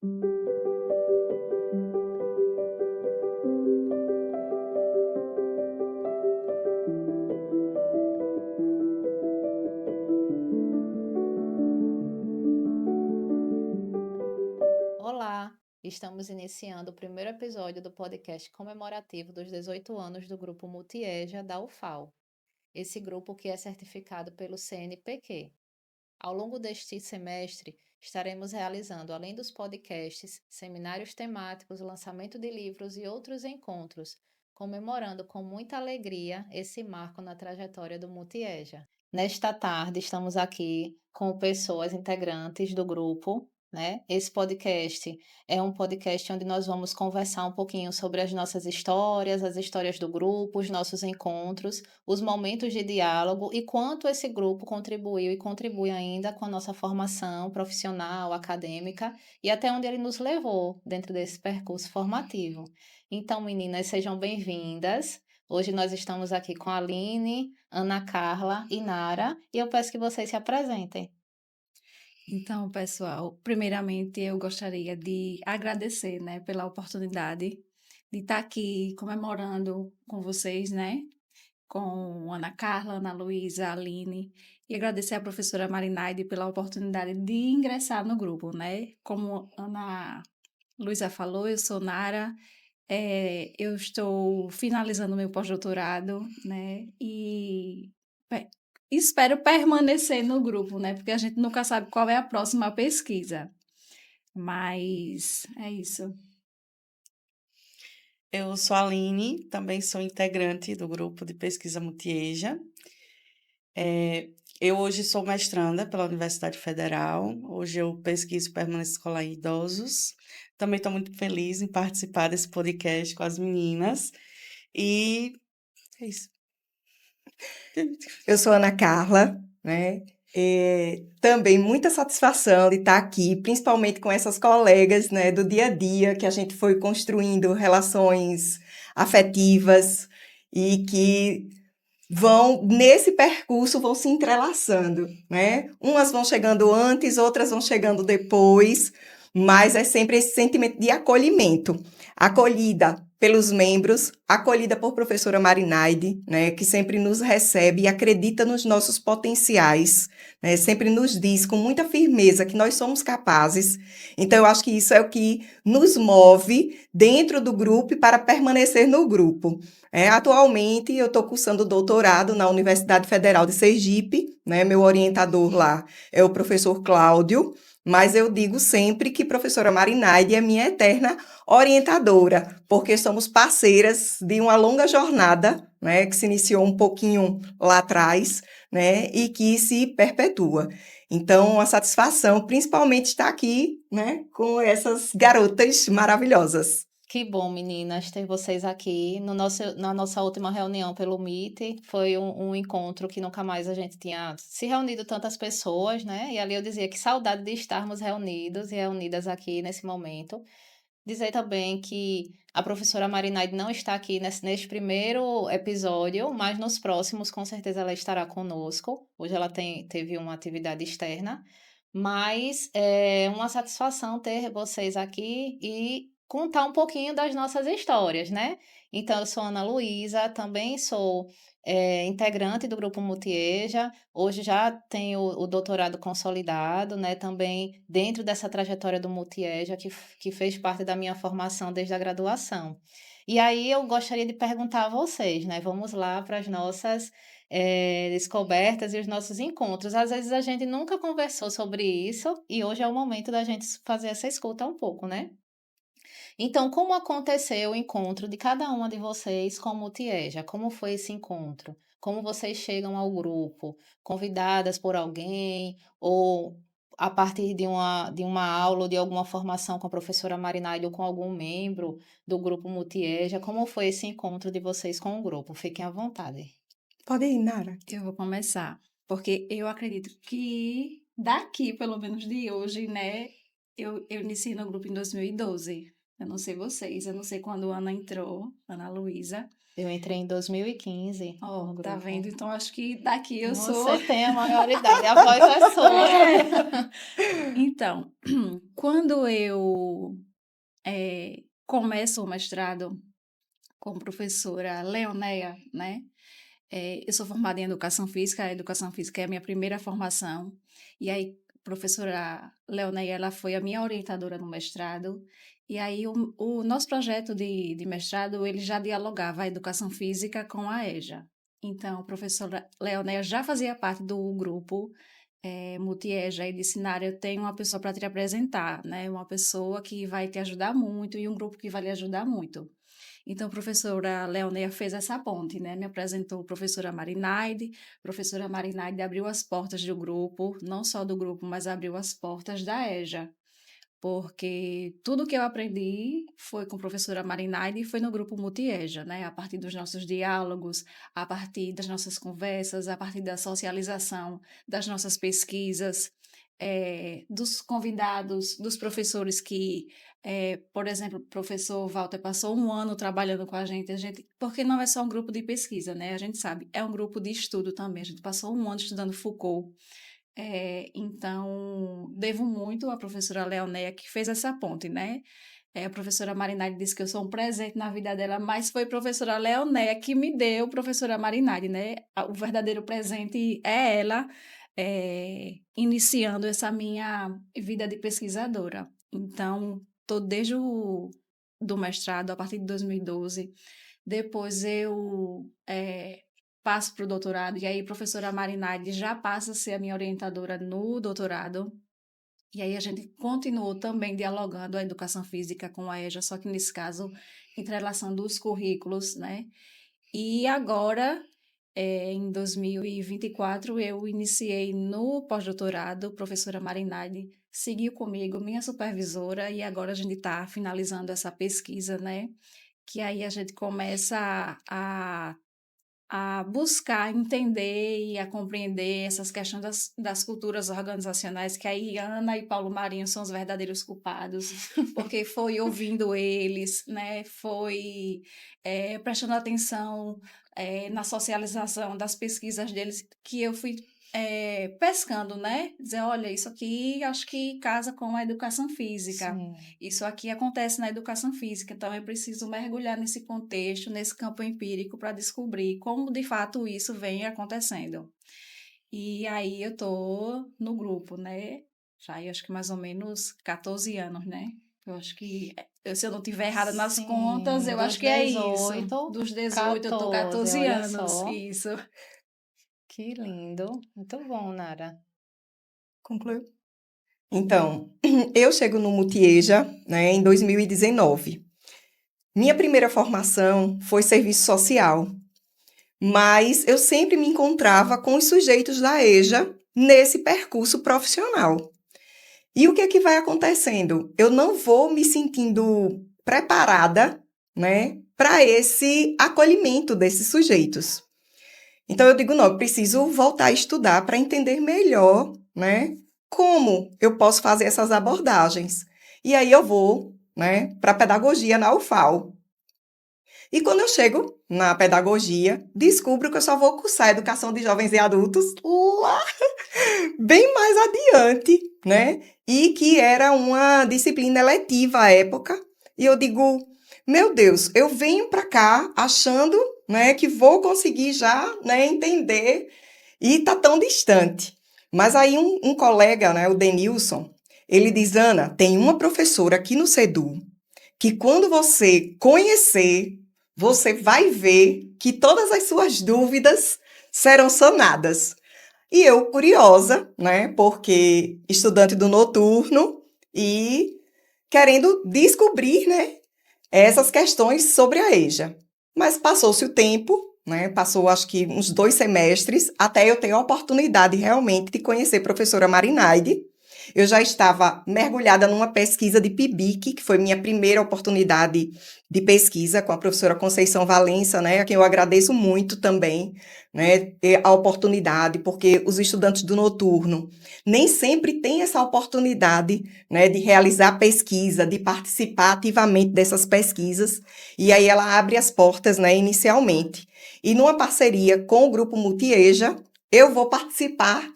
Olá, estamos iniciando o primeiro episódio do podcast comemorativo dos 18 anos do Grupo Multieja da UFAL, esse grupo que é certificado pelo CNPq. Ao longo deste semestre, estaremos realizando, além dos podcasts, seminários temáticos, lançamento de livros e outros encontros, comemorando com muita alegria esse marco na trajetória do Multieja. Nesta tarde, estamos aqui com pessoas integrantes do grupo, né? Esse podcast é um podcast onde nós vamos conversar um pouquinho sobre as nossas histórias, as histórias do grupo, os nossos encontros, os momentos de diálogo e quanto esse grupo contribuiu e contribui ainda com a nossa formação profissional, acadêmica e até onde ele nos levou dentro desse percurso formativo. Então, meninas, sejam bem-vindas. Hoje nós estamos aqui com a Aline, Ana Carla e Nara, e eu peço que vocês se apresentem. Então, pessoal, primeiramente eu gostaria de agradecer, né, pela oportunidade de estar aqui comemorando com vocês, né, com Ana Carla, Ana Luísa, Aline, e agradecer à professora Marinaide pela oportunidade de ingressar no grupo, né? Como Ana Luísa falou, eu sou Nara, eu estou finalizando meu pós-doutorado, né? E pe- espero permanecer no grupo, né? Porque a gente nunca sabe qual é a próxima pesquisa. Mas é isso. Eu sou a Aline, também sou integrante do grupo de pesquisa Multieja. Eu hoje sou mestranda pela Universidade Federal. Hoje eu pesquiso permanência escolar em idosos. Também estou muito feliz em participar desse podcast com as meninas. E é isso. Eu sou Ana Carla, né? Também muita satisfação de estar aqui, principalmente com essas colegas, né, do dia a dia, que a gente foi construindo relações afetivas e que nesse percurso, vão se entrelaçando, né? Umas vão chegando antes, outras vão chegando depois, mas é sempre esse sentimento de acolhimento. Acolhida pelos membros, acolhida por professora Marinaide, né, que sempre nos recebe e acredita nos nossos potenciais, né, sempre nos diz com muita firmeza que nós somos capazes. Então, eu acho que isso é o que nos move dentro do grupo e para permanecer no grupo. Atualmente, eu estou cursando doutorado na Universidade Federal de Sergipe, né? Meu orientador lá é o professor Cláudio, mas eu digo sempre que professora Marinaide é minha eterna orientadora, porque somos parceiras de uma longa jornada, né, que se iniciou um pouquinho lá atrás, né, e que se perpetua. Então, a satisfação, principalmente, estar aqui, né, com essas garotas maravilhosas. Que bom, meninas, ter vocês aqui. Na nossa última reunião pelo Meet, foi um encontro que nunca mais a gente tinha se reunido tantas pessoas, né? E ali eu dizia que saudade de estarmos reunidos e reunidas aqui nesse momento. Dizer também que a professora Marinaide não está aqui neste primeiro episódio, mas nos próximos, com certeza, ela estará conosco. Hoje ela teve uma atividade externa, mas é uma satisfação ter vocês aqui e contar um pouquinho das nossas histórias, né? Então, eu sou Ana Luísa, também sou integrante do Grupo Multieja. Hoje já tenho o doutorado consolidado, né? Também dentro dessa trajetória do Multieja, que fez parte da minha formação desde a graduação. E aí eu gostaria de perguntar a vocês, né? Vamos lá para as nossas descobertas e os nossos encontros. Às vezes a gente nunca conversou sobre isso e hoje é o momento da gente fazer essa escuta um pouco, né? Então, como aconteceu o encontro de cada uma de vocês com o Multieja? Como foi esse encontro? Como vocês chegam ao grupo? Convidadas por alguém? Ou a partir de uma aula ou de alguma formação com a professora Marinaide ou com algum membro do grupo Multieja? Como foi esse encontro de vocês com o grupo? Fiquem à vontade. Pode ir, Nara. Eu vou começar, porque eu acredito que daqui, pelo menos de hoje, né, eu iniciei no grupo em 2012, Eu não sei vocês, eu não sei quando a Ana entrou, Ana Luísa. Eu entrei em 2015 Ó, no tá grupo. vendo? Então acho que daqui eu sou. Você tem a maioridade, a voz é sua. Então, quando eu começo o mestrado com a professora Leonéia, né? Eu sou formada em Educação Física, a Educação Física é a minha primeira formação, e aí a professora Leonéia, ela foi a minha orientadora no mestrado, e aí o nosso projeto de mestrado, ele já dialogava a Educação Física com a EJA. Então, a professora Leonéia já fazia parte do grupo Multi-EJA e disse, Nária, eu tenho uma pessoa para te apresentar, né? Uma pessoa que vai te ajudar muito e um grupo que vai lhe ajudar muito. Então, a professora Leonéia fez essa ponte, né? Me apresentou a professora Marinaide. A professora Marinaide abriu as portas do grupo, não só do grupo, mas abriu as portas da EJA. Porque tudo que eu aprendi foi com a professora Marinaide e foi no grupo Multi-EJA, né? A partir dos nossos diálogos, a partir das nossas conversas, a partir da socialização, das nossas pesquisas, dos convidados, dos professores que por exemplo, o professor Walter passou 1 ano trabalhando com a gente, porque não é só um grupo de pesquisa, né? A gente sabe, é um grupo de estudo também. A gente passou 1 ano estudando Foucault. Então, devo muito à professora Leonéia que fez essa ponte, né? A professora Marinade disse que eu sou um presente na vida dela, mas foi a professora Leonéia que me deu, professora Marinade, né? O verdadeiro presente é ela, iniciando essa minha vida de pesquisadora. Então, estou desde o do mestrado, a partir de 2012. Depois eu passo para o doutorado, e aí a professora Marinade já passa a ser a minha orientadora no doutorado. E aí a gente continuou também dialogando a educação física com a EJA, só que nesse caso, entrelaçando os currículos, né? E agora, em 2024, eu iniciei no pós-doutorado, professora Marinade seguiu comigo, minha supervisora, e agora a gente está finalizando essa pesquisa, né? Que aí a gente começa a buscar entender e a compreender essas questões das culturas organizacionais, que aí Ana e Paulo Marinho são os verdadeiros culpados, porque foi ouvindo eles, né? Foi prestando atenção na socialização das pesquisas deles, que eu fui pescando, né? Dizer, olha, isso aqui acho que casa com a educação física. Sim. Isso aqui acontece na educação física, então eu preciso mergulhar nesse contexto, nesse campo empírico, para descobrir como de fato isso vem acontecendo. E aí eu tô no grupo, né? Já eu acho que mais ou menos 14 anos, né? Eu acho que, se eu não estiver errada nas Sim, contas, eu acho dos que é isso. 18, Dos 18, eu tô 14 olha anos. só. Isso. Que lindo. Muito bom, Nara. Concluiu? Então, eu chego no Multi-EJA, né, em 2019. Minha primeira formação foi serviço social, mas eu sempre me encontrava com os sujeitos da EJA nesse percurso profissional. E o que é que vai acontecendo? Eu não vou me sentindo preparada, né, para esse acolhimento desses sujeitos. Então, eu digo, não, eu preciso voltar a estudar para entender melhor, né, como eu posso fazer essas abordagens. E aí eu vou, né, para a pedagogia na UFAL. E quando eu chego na pedagogia, descubro que eu só vou cursar educação de jovens e adultos lá bem mais adiante, né? E que era uma disciplina eletiva à época. E eu digo, meu Deus, eu venho para cá achando, né, que vou conseguir já, né, entender e tá tão distante. Mas aí um colega, né, o Denilson, ele diz, Ana, tem uma professora aqui no CEDU que quando você conhecer, você vai ver que todas as suas dúvidas serão sanadas. E eu, curiosa, né, porque estudante do noturno e querendo descobrir, né, essas questões sobre a EJA. Mas passou-se o tempo, né, passou acho que uns 2 semestres, até eu ter a oportunidade realmente de conhecer a professora Marinaide. eu já estava mergulhada numa pesquisa de PIBIC, que foi minha primeira oportunidade de pesquisa com a professora Conceição Valença, né, a quem eu agradeço muito também, né, a oportunidade, porque os estudantes do noturno nem sempre têm essa oportunidade, né, de realizar pesquisa, de participar ativamente dessas pesquisas, e aí ela abre as portas, né, inicialmente. E numa parceria com o Grupo Multieja, eu vou participar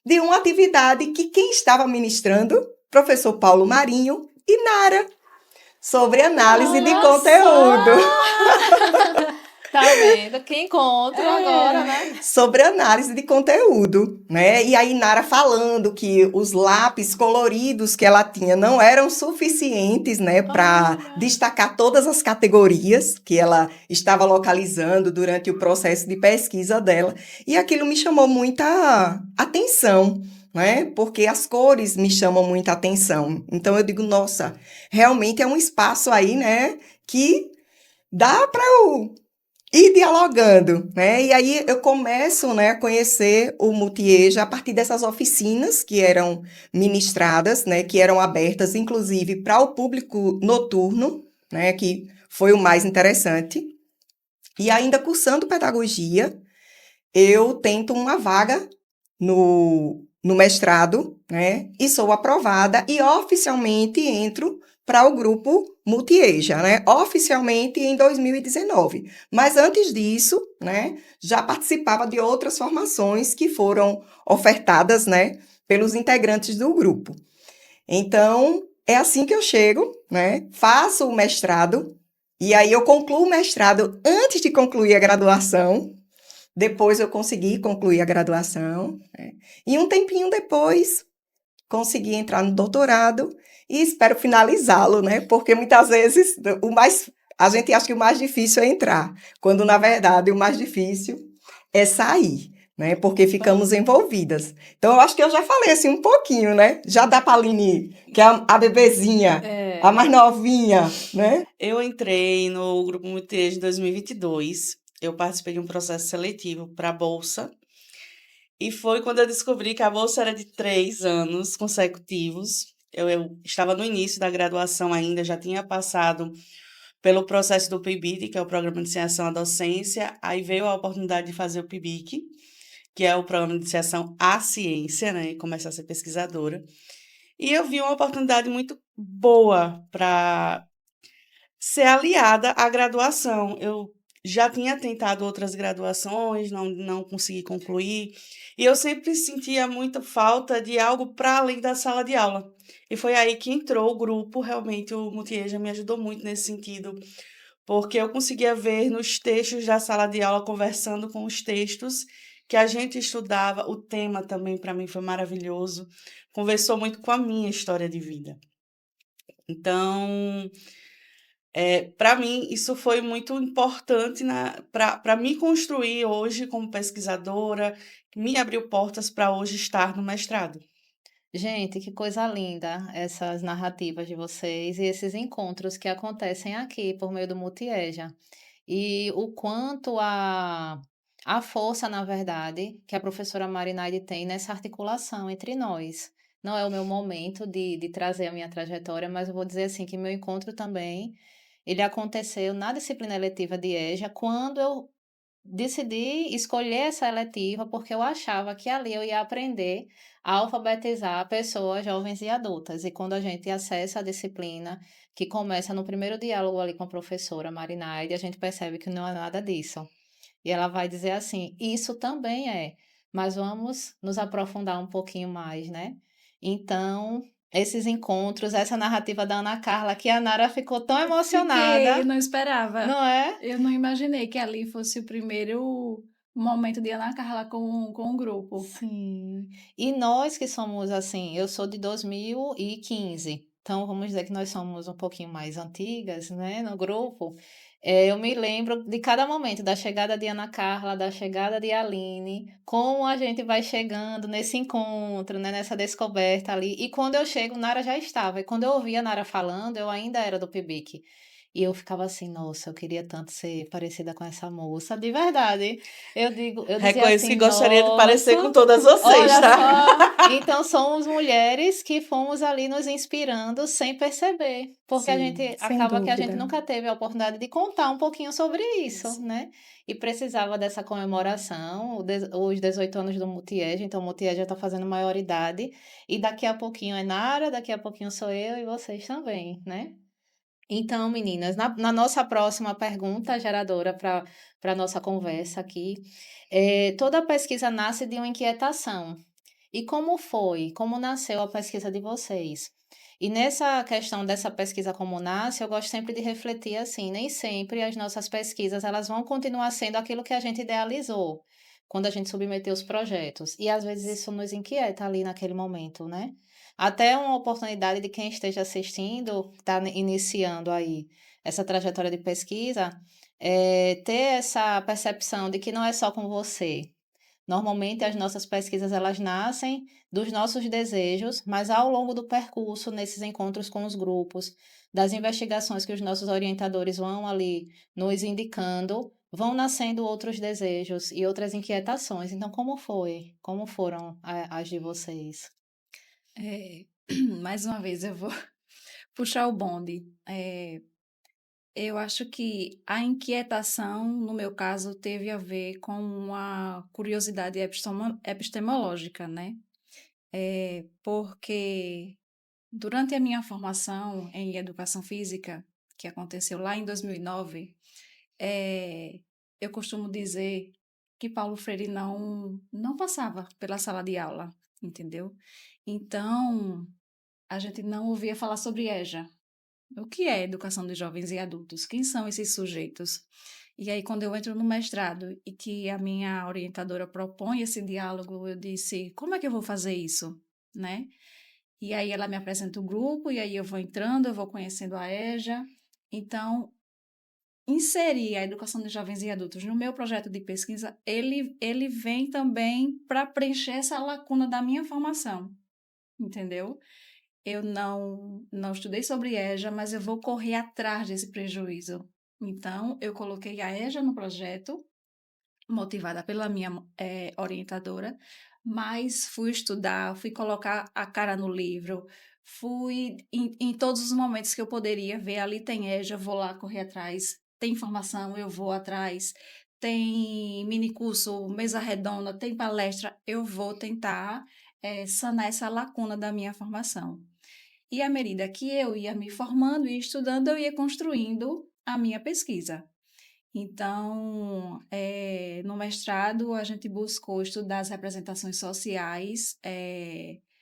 de uma atividade que quem estava ministrando, professor Paulo Marinho e Nara, sobre análise de Olha conteúdo. só! Tá vendo? Que encontro agora, É. né? Sobre análise de conteúdo, né? E aí Nara falando que os lápis coloridos que ela tinha não eram suficientes, né, para Olha. destacar todas as categorias que ela estava localizando durante o processo de pesquisa dela. E aquilo me chamou muita atenção, né? Porque as cores me chamam muita atenção. Então eu digo, nossa, realmente é um espaço aí, né, que dá para eu ir dialogando, né? E aí eu começo, né, a conhecer o Multieja a partir dessas oficinas que eram ministradas, né, que eram abertas, inclusive, para o público noturno, né, que foi o mais interessante. E ainda cursando pedagogia, eu tento uma vaga no mestrado, né? E sou aprovada e oficialmente entro para o grupo Multieja, né? Oficialmente em 2019. Mas antes disso, né, já participava de outras formações que foram ofertadas, né, pelos integrantes do grupo. Então, é assim que eu chego, né? Faço o mestrado e aí eu concluo o mestrado antes de concluir a graduação. Depois eu consegui concluir a graduação, né? E um tempinho depois consegui entrar no doutorado e espero finalizá-lo, né? Porque muitas vezes a gente acha que o mais difícil é entrar, quando na verdade o mais difícil é sair, né? Porque ficamos envolvidas. Então eu acho que eu já falei assim um pouquinho, né? Já dá para a Aline, que é a bebezinha, a É. mais novinha, né? Eu entrei no Grupo Multieja em 2022. Eu participei de um processo seletivo para a Bolsa. E foi quando eu descobri que a Bolsa era de 3 anos consecutivos. Eu estava no início da graduação ainda, já tinha passado pelo processo do PIBIC, que é o Programa de Iniciação à Docência. Aí veio a oportunidade de fazer o PIBIC, que é o Programa de Iniciação à Ciência, né? E começar a ser pesquisadora. E eu vi uma oportunidade muito boa para ser aliada à graduação. Eu já tinha tentado outras graduações, não consegui concluir, e eu sempre sentia muita falta de algo para além da sala de aula. E foi aí que entrou o grupo, realmente o Multieja me ajudou muito nesse sentido, porque eu conseguia ver nos textos da sala de aula, conversando com os textos que a gente estudava, o tema também para mim foi maravilhoso, conversou muito com a minha história de vida. Então, para mim, isso foi muito importante para me construir hoje como pesquisadora, me abriu portas para hoje estar no mestrado. Gente, que coisa linda essas narrativas de vocês e esses encontros que acontecem aqui por meio do Multieja. E o quanto a força, na verdade, que a professora Marinaide tem nessa articulação entre nós. Não é o meu momento de trazer a minha trajetória, mas eu vou dizer assim que meu encontro também, ele aconteceu na disciplina eletiva de EJA, quando eu decidi escolher essa eletiva porque eu achava que ali eu ia aprender a alfabetizar pessoas jovens e adultas. E quando a gente acessa a disciplina, que começa no primeiro diálogo ali com a professora Marinaide, a gente percebe que não é nada disso. E ela vai dizer assim: isso também é, mas vamos nos aprofundar um pouquinho mais, né? Então, esses encontros, essa narrativa da Ana Carla, que a Nara ficou tão Fiquei, emocionada, não esperava. não é? Eu não imaginei que ali fosse o primeiro momento de Ana Carla com o grupo. Sim. E nós que somos assim, eu sou de 2015, então vamos dizer que nós somos um pouquinho mais antigas, né, no grupo. Eu me lembro de cada momento, da chegada de Ana Carla, da chegada de Aline, como a gente vai chegando nesse encontro, né, nessa descoberta ali. E quando eu chego, Nara já estava. E quando eu ouvi a Nara falando, eu ainda era do PIBIC. E eu ficava assim, nossa, eu queria tanto ser parecida com essa moça, de verdade. Eu dizia Reconheço que assim, gostaria de parecer com nossa, todas vocês, olha tá? só. Então somos mulheres que fomos ali nos inspirando sem perceber, porque a Sim, gente sem acaba que a gente dúvida. nunca teve a oportunidade de contar um pouquinho sobre isso, Isso. né? E precisava dessa comemoração, os 18 anos do Multiege, então o Multiege já está fazendo maioridade, e daqui a pouquinho é Nara, daqui a pouquinho sou eu e vocês também, né? Então, meninas, na nossa próxima pergunta geradora para a nossa conversa aqui, toda pesquisa nasce de uma inquietação. E como foi? Como nasceu a pesquisa de vocês? E nessa questão dessa pesquisa como nasce, eu gosto sempre de refletir assim, nem sempre as nossas pesquisas elas vão continuar sendo aquilo que a gente idealizou quando a gente submeteu os projetos. E às vezes isso nos inquieta ali naquele momento, né? Até uma oportunidade de quem esteja assistindo, está iniciando aí essa trajetória de pesquisa, ter essa percepção de que não é só com você. Normalmente as nossas pesquisas elas nascem dos nossos desejos, mas ao longo do percurso, nesses encontros com os grupos, das investigações que os nossos orientadores vão ali nos indicando, vão nascendo outros desejos e outras inquietações. Então, como foi? Como foram as de vocês? É, mais uma vez eu vou puxar o bonde. Eu acho que a inquietação, no meu caso, teve a ver com uma curiosidade epistemológica, né? Porque durante a minha formação em educação física, que aconteceu lá em 2009, eh, eu costumo dizer que Paulo Freire não passava pela sala de aula, entendeu? Então, a gente não ouvia falar sobre EJA. O que é educação de jovens e adultos? Quem são esses sujeitos? E aí, quando eu entro no mestrado e que a minha orientadora propõe esse diálogo, eu disse: como é que eu vou fazer isso? Né? E aí ela me apresenta o grupo, e aí eu vou entrando, eu vou conhecendo a EJA. Então, inserir a educação de jovens e adultos no meu projeto de pesquisa, ele vem também para preencher essa lacuna da minha formação, entendeu? Eu não estudei sobre EJA, mas eu vou correr atrás desse prejuízo. Então, eu coloquei a EJA no projeto, motivada pela minha orientadora, mas fui estudar, fui colocar a cara no livro, fui em todos os momentos que eu poderia ver, ali tem EJA, vou lá correr atrás, tem informação, eu vou atrás, tem minicurso, mesa redonda, tem palestra, eu vou tentar sanar essa lacuna da minha formação. E à medida que eu ia me formando e estudando, eu ia construindo a minha pesquisa. Então, no mestrado, a gente buscou estudar as representações sociais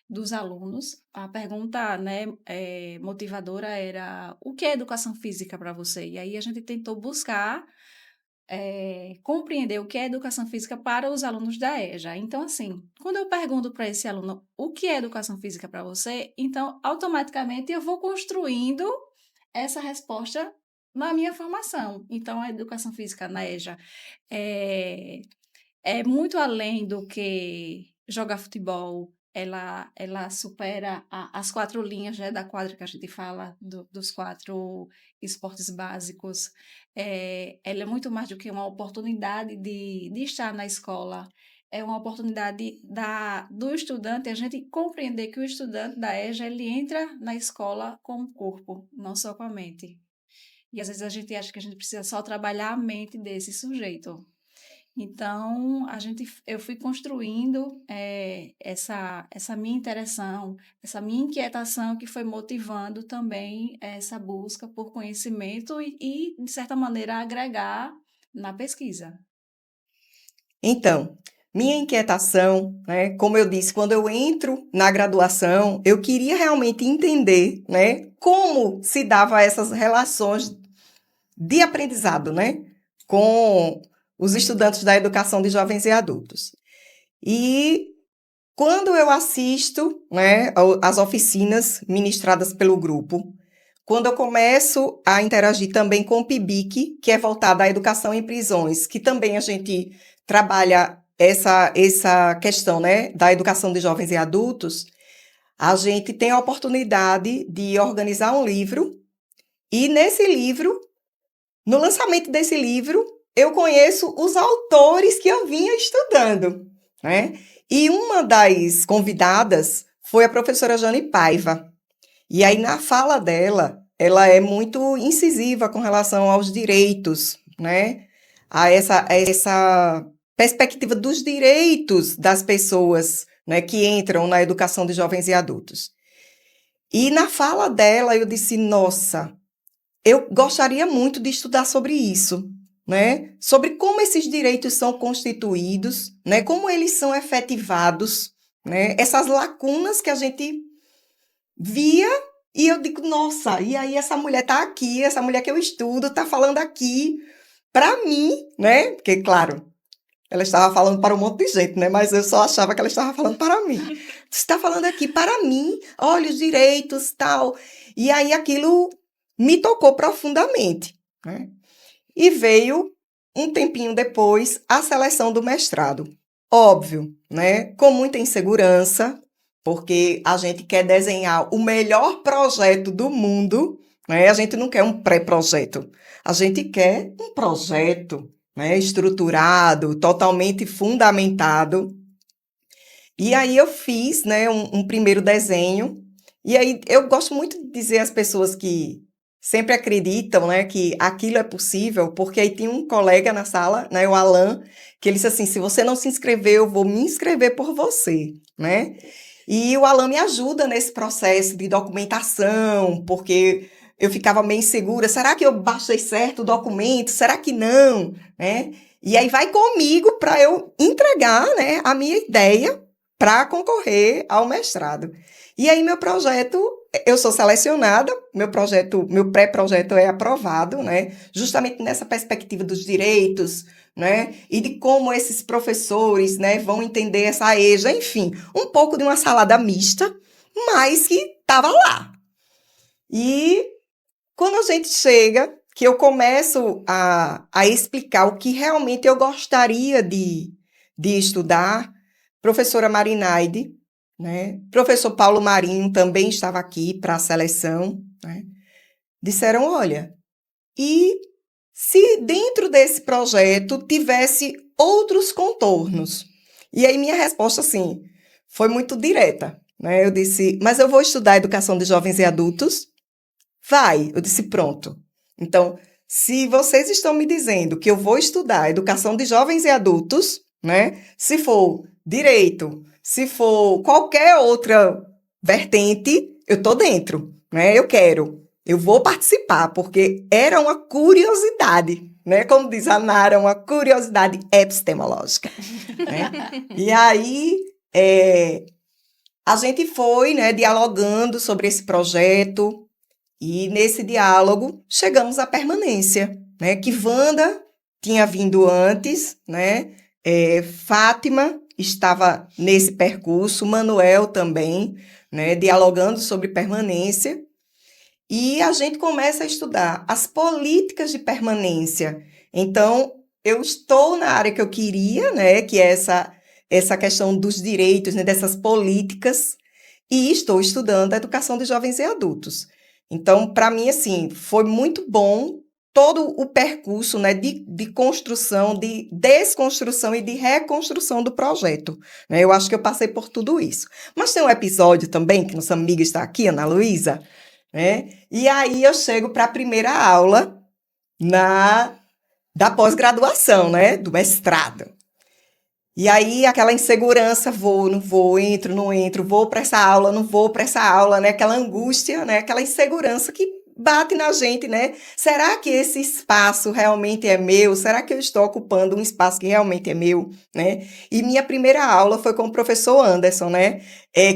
dos alunos. A pergunta, né, motivadora era: o que é educação física para você? E aí a gente tentou buscar compreender o que é educação física para os alunos da EJA. Então, assim, quando eu pergunto para esse aluno o que é educação física para você, então, automaticamente eu vou construindo essa resposta na minha formação. Então, a educação física na EJA é, é muito além do que jogar futebol. Ela supera as 4 linhas, né, da quadra que a gente fala, dos 4 esportes básicos. Ela é muito mais do que uma oportunidade de estar na escola. É uma oportunidade do estudante, a gente compreender que o estudante da EJA, ele entra na escola com o corpo, não só com a mente. E às vezes a gente acha que a gente precisa só trabalhar a mente desse sujeito. Então, eu fui construindo essa minha interação, essa minha inquietação que foi motivando também essa busca por conhecimento de certa maneira, agregar na pesquisa. Então, minha inquietação, né, como eu disse, quando eu entro na graduação, eu queria realmente entender, né, como se dava essas relações de aprendizado, né, com os estudantes da educação de jovens e adultos. E quando eu assisto, né, às oficinas ministradas pelo grupo, quando eu começo a interagir também com o PIBIC, que é voltado à educação em prisões, que também a gente trabalha essa questão, né, da educação de jovens e adultos, a gente tem a oportunidade de organizar um livro, e nesse livro no lançamento desse livro, eu conheço os autores que eu vinha estudando, né? E uma das convidadas foi a professora Jane Paiva. E aí, na fala dela, ela é muito incisiva com relação aos direitos, né? A essa perspectiva dos direitos das pessoas, né, que entram na educação de jovens e adultos. E na fala dela, eu disse, nossa, eu gostaria muito de estudar sobre isso, né? Sobre como esses direitos são constituídos, né? Como eles são efetivados, né? Essas lacunas que a gente via e eu digo, nossa, e aí essa mulher tá aqui, essa mulher que eu estudo tá falando aqui para mim, né? Porque, claro, ela estava falando para um monte de gente, né? Mas eu só achava que ela estava falando para mim. Você está falando aqui para mim, olha os direitos, tal. E aí aquilo me tocou profundamente, né? E veio, um tempinho depois, a seleção do mestrado. Óbvio, né? Com muita insegurança, porque a gente quer desenhar o melhor projeto do mundo, né? A gente não quer um pré-projeto. A gente quer um projeto, né? Estruturado, totalmente fundamentado. E aí eu fiz, né, um primeiro desenho. E aí eu gosto muito de dizer às pessoas que sempre acreditam, né, que aquilo é possível, porque aí tem um colega na sala, né, o Alan, que ele disse assim, se você não se inscreveu, eu vou me inscrever por você, né? E o Alan me ajuda nesse processo de documentação, porque eu ficava meio insegura, será que eu baixei certo o documento? Será que não? Né? E aí vai comigo para eu entregar, né, a minha ideia para concorrer ao mestrado. E aí meu projeto, eu sou selecionada, meu pré-projeto é aprovado, né, justamente nessa perspectiva dos direitos, né, e de como esses professores, né, vão entender essa EJA, enfim, um pouco de uma salada mista, mas que estava lá. E quando a gente chega, que eu começo a explicar o que realmente eu gostaria de estudar, professora Marinaide, né, professor Paulo Marinho também estava aqui para a seleção, né, disseram, olha, e se dentro desse projeto tivesse outros contornos? E aí minha resposta, assim, foi muito direta, né? Eu disse, mas eu vou estudar educação de jovens e adultos? Vai. Eu disse, pronto. Então, se vocês estão me dizendo que eu vou estudar educação de jovens e adultos, né? Se for direito, se for qualquer outra vertente, eu tô dentro, né? Eu quero. Eu vou participar, porque era uma curiosidade, né? Como diz a Nara, uma curiosidade epistemológica, né? E aí, a gente foi, né, dialogando sobre esse projeto, e nesse diálogo chegamos à permanência, né? Que Wanda tinha vindo antes, né? Fátima estava nesse percurso, Manuel também, né? Dialogando sobre permanência. E a gente começa a estudar as políticas de permanência. Então, eu estou na área que eu queria, né? Que é essa questão dos direitos, né? Dessas políticas. E estou estudando a educação de jovens e adultos. Então, para mim, assim, foi muito bom todo o percurso, né, de construção, de desconstrução e de reconstrução do projeto, né? Eu acho que eu passei por tudo isso. Mas tem um episódio também, que nossa amiga está aqui, Ana Luísa, né? E aí eu chego para a primeira aula da pós-graduação, né, do mestrado. E aí, aquela insegurança, vou, não vou, entro, não entro, vou para essa aula, não vou para essa aula, né? Aquela angústia, né? Aquela insegurança que bate na gente, né? Será que esse espaço realmente é meu? Será que eu estou ocupando um espaço que realmente é meu, né? E minha primeira aula foi com o professor Anderson, né?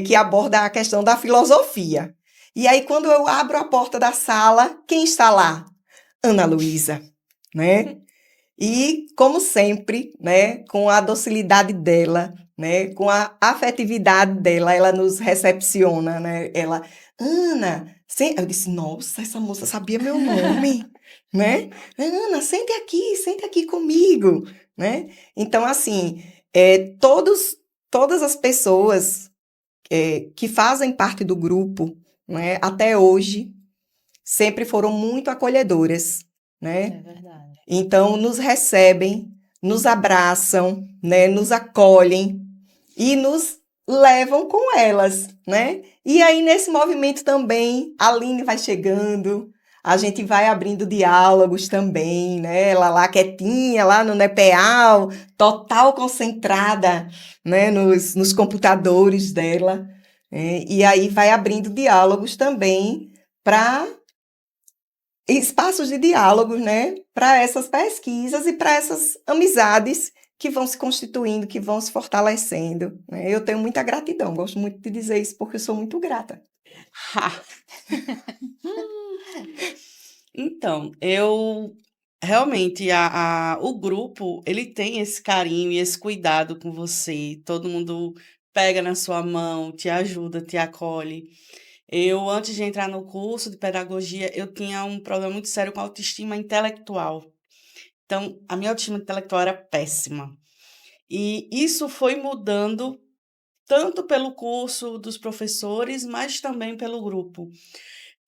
Que aborda a questão da filosofia. E aí, quando eu abro a porta da sala, quem está lá? Ana Luísa, né? E, como sempre, né, com a docilidade dela, né, com a afetividade dela, ela nos recepciona, né? Ela, Ana, eu disse, nossa, essa moça sabia meu nome, né? Ana, sente aqui comigo, né? Então, assim, todas as pessoas que fazem parte do grupo, né, até hoje, sempre foram muito acolhedoras, né? É verdade. Então, nos recebem, nos abraçam, né? Nos acolhem e nos levam com elas, né? E aí, nesse movimento também, a Aline vai chegando, a gente vai abrindo diálogos também, né? Ela lá quietinha, lá no NEPEAL, total concentrada, né? Nos computadores dela. E aí vai abrindo diálogos também para espaços de diálogos, né? Para essas pesquisas e para essas amizades que vão se constituindo, que vão se fortalecendo, né? Eu tenho muita gratidão, gosto muito de dizer isso porque eu sou muito grata. Então, eu realmente o grupo ele tem esse carinho e esse cuidado com você. Todo mundo pega na sua mão, te ajuda, te acolhe. Eu, antes de entrar no curso de pedagogia, eu tinha um problema muito sério com a autoestima intelectual. Então, a minha autoestima intelectual era péssima. E isso foi mudando tanto pelo curso dos professores, mas também pelo grupo.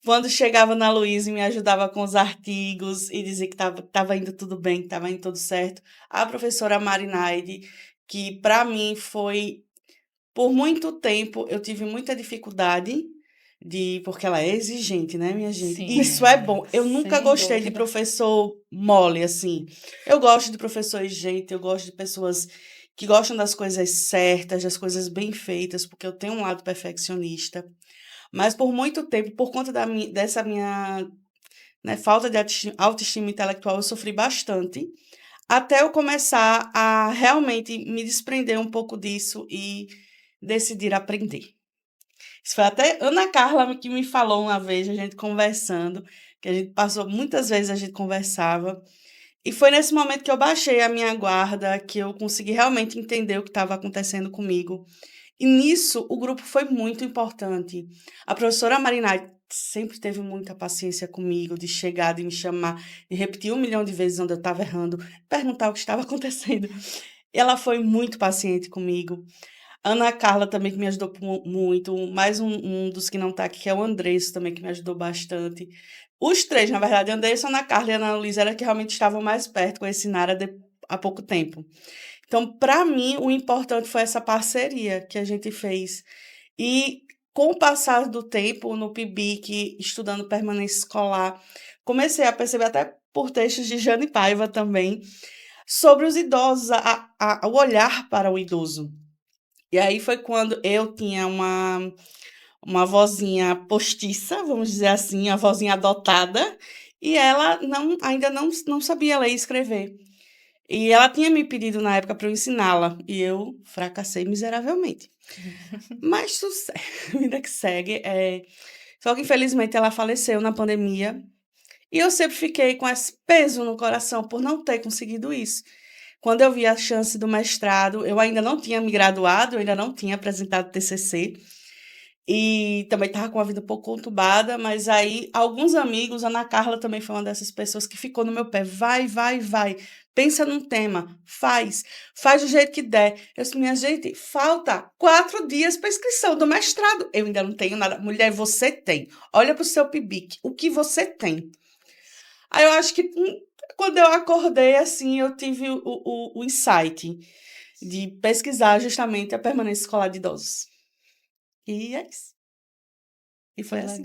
Quando chegava na Luísa e me ajudava com os artigos e dizia que estava indo tudo bem, que estava indo tudo certo. A professora Marinaide, que para mim foi, por muito tempo, eu tive muita dificuldade porque ela é exigente, né, minha gente? Isso é Sim, bom. Eu nunca sem gostei de dúvida. professor mole, assim. Eu gosto de professor exigente, eu gosto de pessoas que gostam das coisas certas, das coisas bem feitas, porque eu tenho um lado perfeccionista. Mas por muito tempo, por conta dessa minha, né, falta de autoestima intelectual, eu sofri bastante, até eu começar a realmente me desprender um pouco disso e decidir aprender. Isso foi até Ana Carla que me falou uma vez, a gente conversando, que a gente passou, muitas vezes a gente conversava, e foi nesse momento que eu baixei a minha guarda, que eu consegui realmente entender o que estava acontecendo comigo. E nisso, o grupo foi muito importante. A professora Marinai sempre teve muita paciência comigo, de chegar, de me chamar, de repetir 1 milhão de vezes onde eu estava errando, perguntar o que estava acontecendo. Ela foi muito paciente comigo. Ana Carla também, que me ajudou muito. Mais um dos que não está aqui, que é o Andresso também, que me ajudou bastante. Os três, na verdade, Andresso, Ana Carla e Ana Luísa, era que realmente estavam mais perto com esse Nara há pouco tempo. Então, para mim, o importante foi essa parceria que a gente fez. E com o passar do tempo, no PIBIC, estudando permanência escolar, comecei a perceber, até por textos de Jane Paiva também, sobre os idosos, o olhar para o idoso. E aí foi quando eu tinha uma vozinha postiça, vamos dizer assim, a vozinha adotada, e ela ainda não sabia ler e escrever. E ela tinha me pedido na época para eu ensiná-la, e eu fracassei miseravelmente. Mas tudo certo, vida que segue. Só que infelizmente ela faleceu na pandemia, e eu sempre fiquei com esse peso no coração por não ter conseguido isso. Quando eu vi a chance do mestrado, eu ainda não tinha me graduado, eu ainda não tinha apresentado TCC, e também estava com a vida um pouco conturbada, mas aí alguns amigos, Ana Carla também foi uma dessas pessoas que ficou no meu pé, vai, vai, vai, pensa num tema, faz do jeito que der. Eu disse, minha gente, falta 4 dias para inscrição do mestrado, eu ainda não tenho nada. Mulher, você tem, olha para o seu PIBIC, o que você tem? Aí eu acho que quando eu acordei, assim, eu tive o insight de pesquisar justamente a permanência escolar de idosos. E é isso. E foi assim.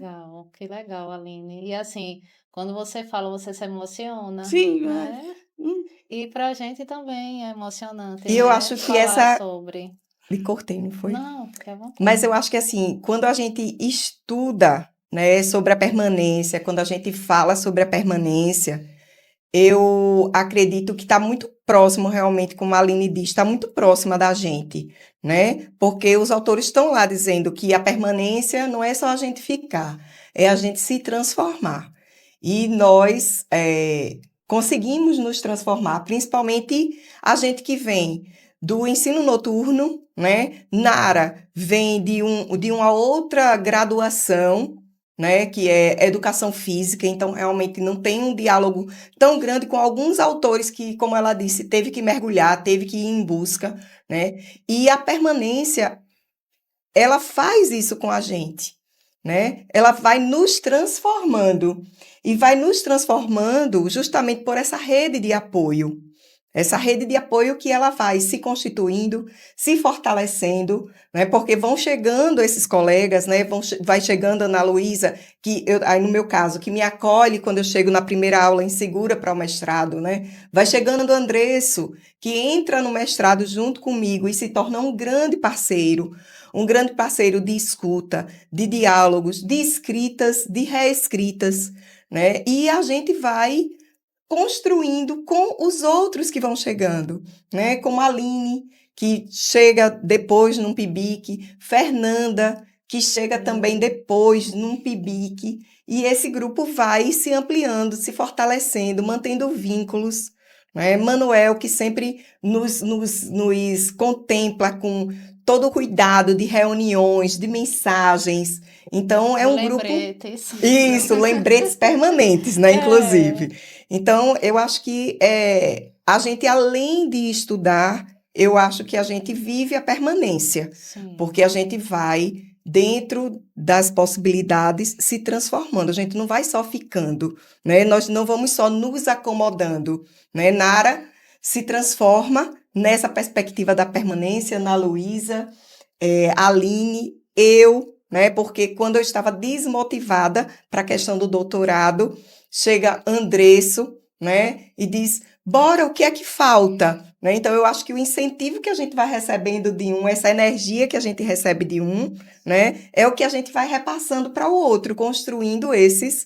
Que legal, Aline. E assim, quando você fala, você se emociona, Sim, né? hum, E pra gente também é emocionante, E eu né? acho que Falar essa. sobre. Me cortei, não foi? Não, fique à Mas eu vontade. acho que assim, quando a gente estuda, né, sobre a permanência, quando a gente fala sobre a permanência, eu acredito que está muito próximo, realmente, como a Aline diz, está muito próxima da gente, né? Porque os autores estão lá dizendo que a permanência não é só a gente ficar, é a gente se transformar. E nós conseguimos nos transformar, principalmente a gente que vem do ensino noturno, né? Nara vem de uma outra graduação, né, que é educação física, então realmente não tem um diálogo tão grande com alguns autores que, como ela disse, teve que mergulhar, teve que ir em busca, né? E a permanência, ela faz isso com a gente. né? Ela vai nos transformando. E vai nos transformando justamente por essa rede de apoio. Essa rede de apoio que ela vai se constituindo, se fortalecendo, né? Porque vão chegando esses colegas, né? Vai chegando a Ana Luísa, aí no meu caso, que me acolhe quando eu chego na primeira aula insegura para o mestrado, né? Vai chegando o Andresso, que entra no mestrado junto comigo e se torna um grande parceiro de escuta, de diálogos, de escritas, de reescritas, né? E a gente vai construindo com os outros que vão chegando, né? Como a Aline, que chega depois num PIBIC, Fernanda, que chega também depois num PIBIC, e esse grupo vai se ampliando, se fortalecendo, mantendo vínculos, né? Manuel, que sempre nos contempla com todo o cuidado de reuniões, de mensagens. Então, é De um grupo. lembretes. Isso, lembretes permanentes, né? É, Inclusive. Então, eu acho que a gente, além de estudar, eu acho que a gente vive a permanência, sim, porque a gente vai, dentro das possibilidades, se transformando. A gente não vai só ficando, né? Nós não vamos só nos acomodando, né? Nara se transforma nessa perspectiva da permanência, na Luísa, Aline, eu, né? Porque quando eu estava desmotivada para a questão do doutorado, chega Andresso, né? E diz: bora, o que é que falta? Né? Então, eu acho que o incentivo que a gente vai recebendo de um, essa energia que a gente recebe de um, né? É o que a gente vai repassando para o outro, construindo esses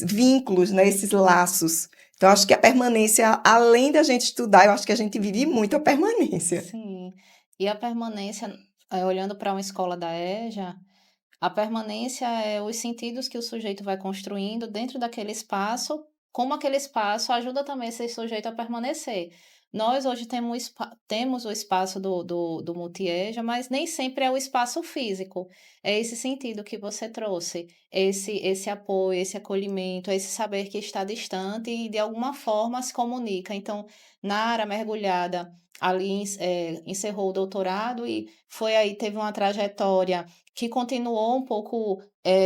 vínculos, né? Esses laços. Então, eu acho que a permanência, além da gente estudar, eu acho que a gente vive muito a permanência. sim. E a permanência, olhando para uma escola da EJA, a permanência é os sentidos que o sujeito vai construindo dentro daquele espaço, como aquele espaço ajuda também esse sujeito a permanecer. Nós hoje temos o espaço do Multieja, mas nem sempre é o espaço físico. É esse sentido que você trouxe, esse apoio, esse acolhimento, esse saber que está distante e de alguma forma se comunica. Então, Nara, mergulhada, ali encerrou o doutorado e foi aí, teve uma trajetória que continuou um pouco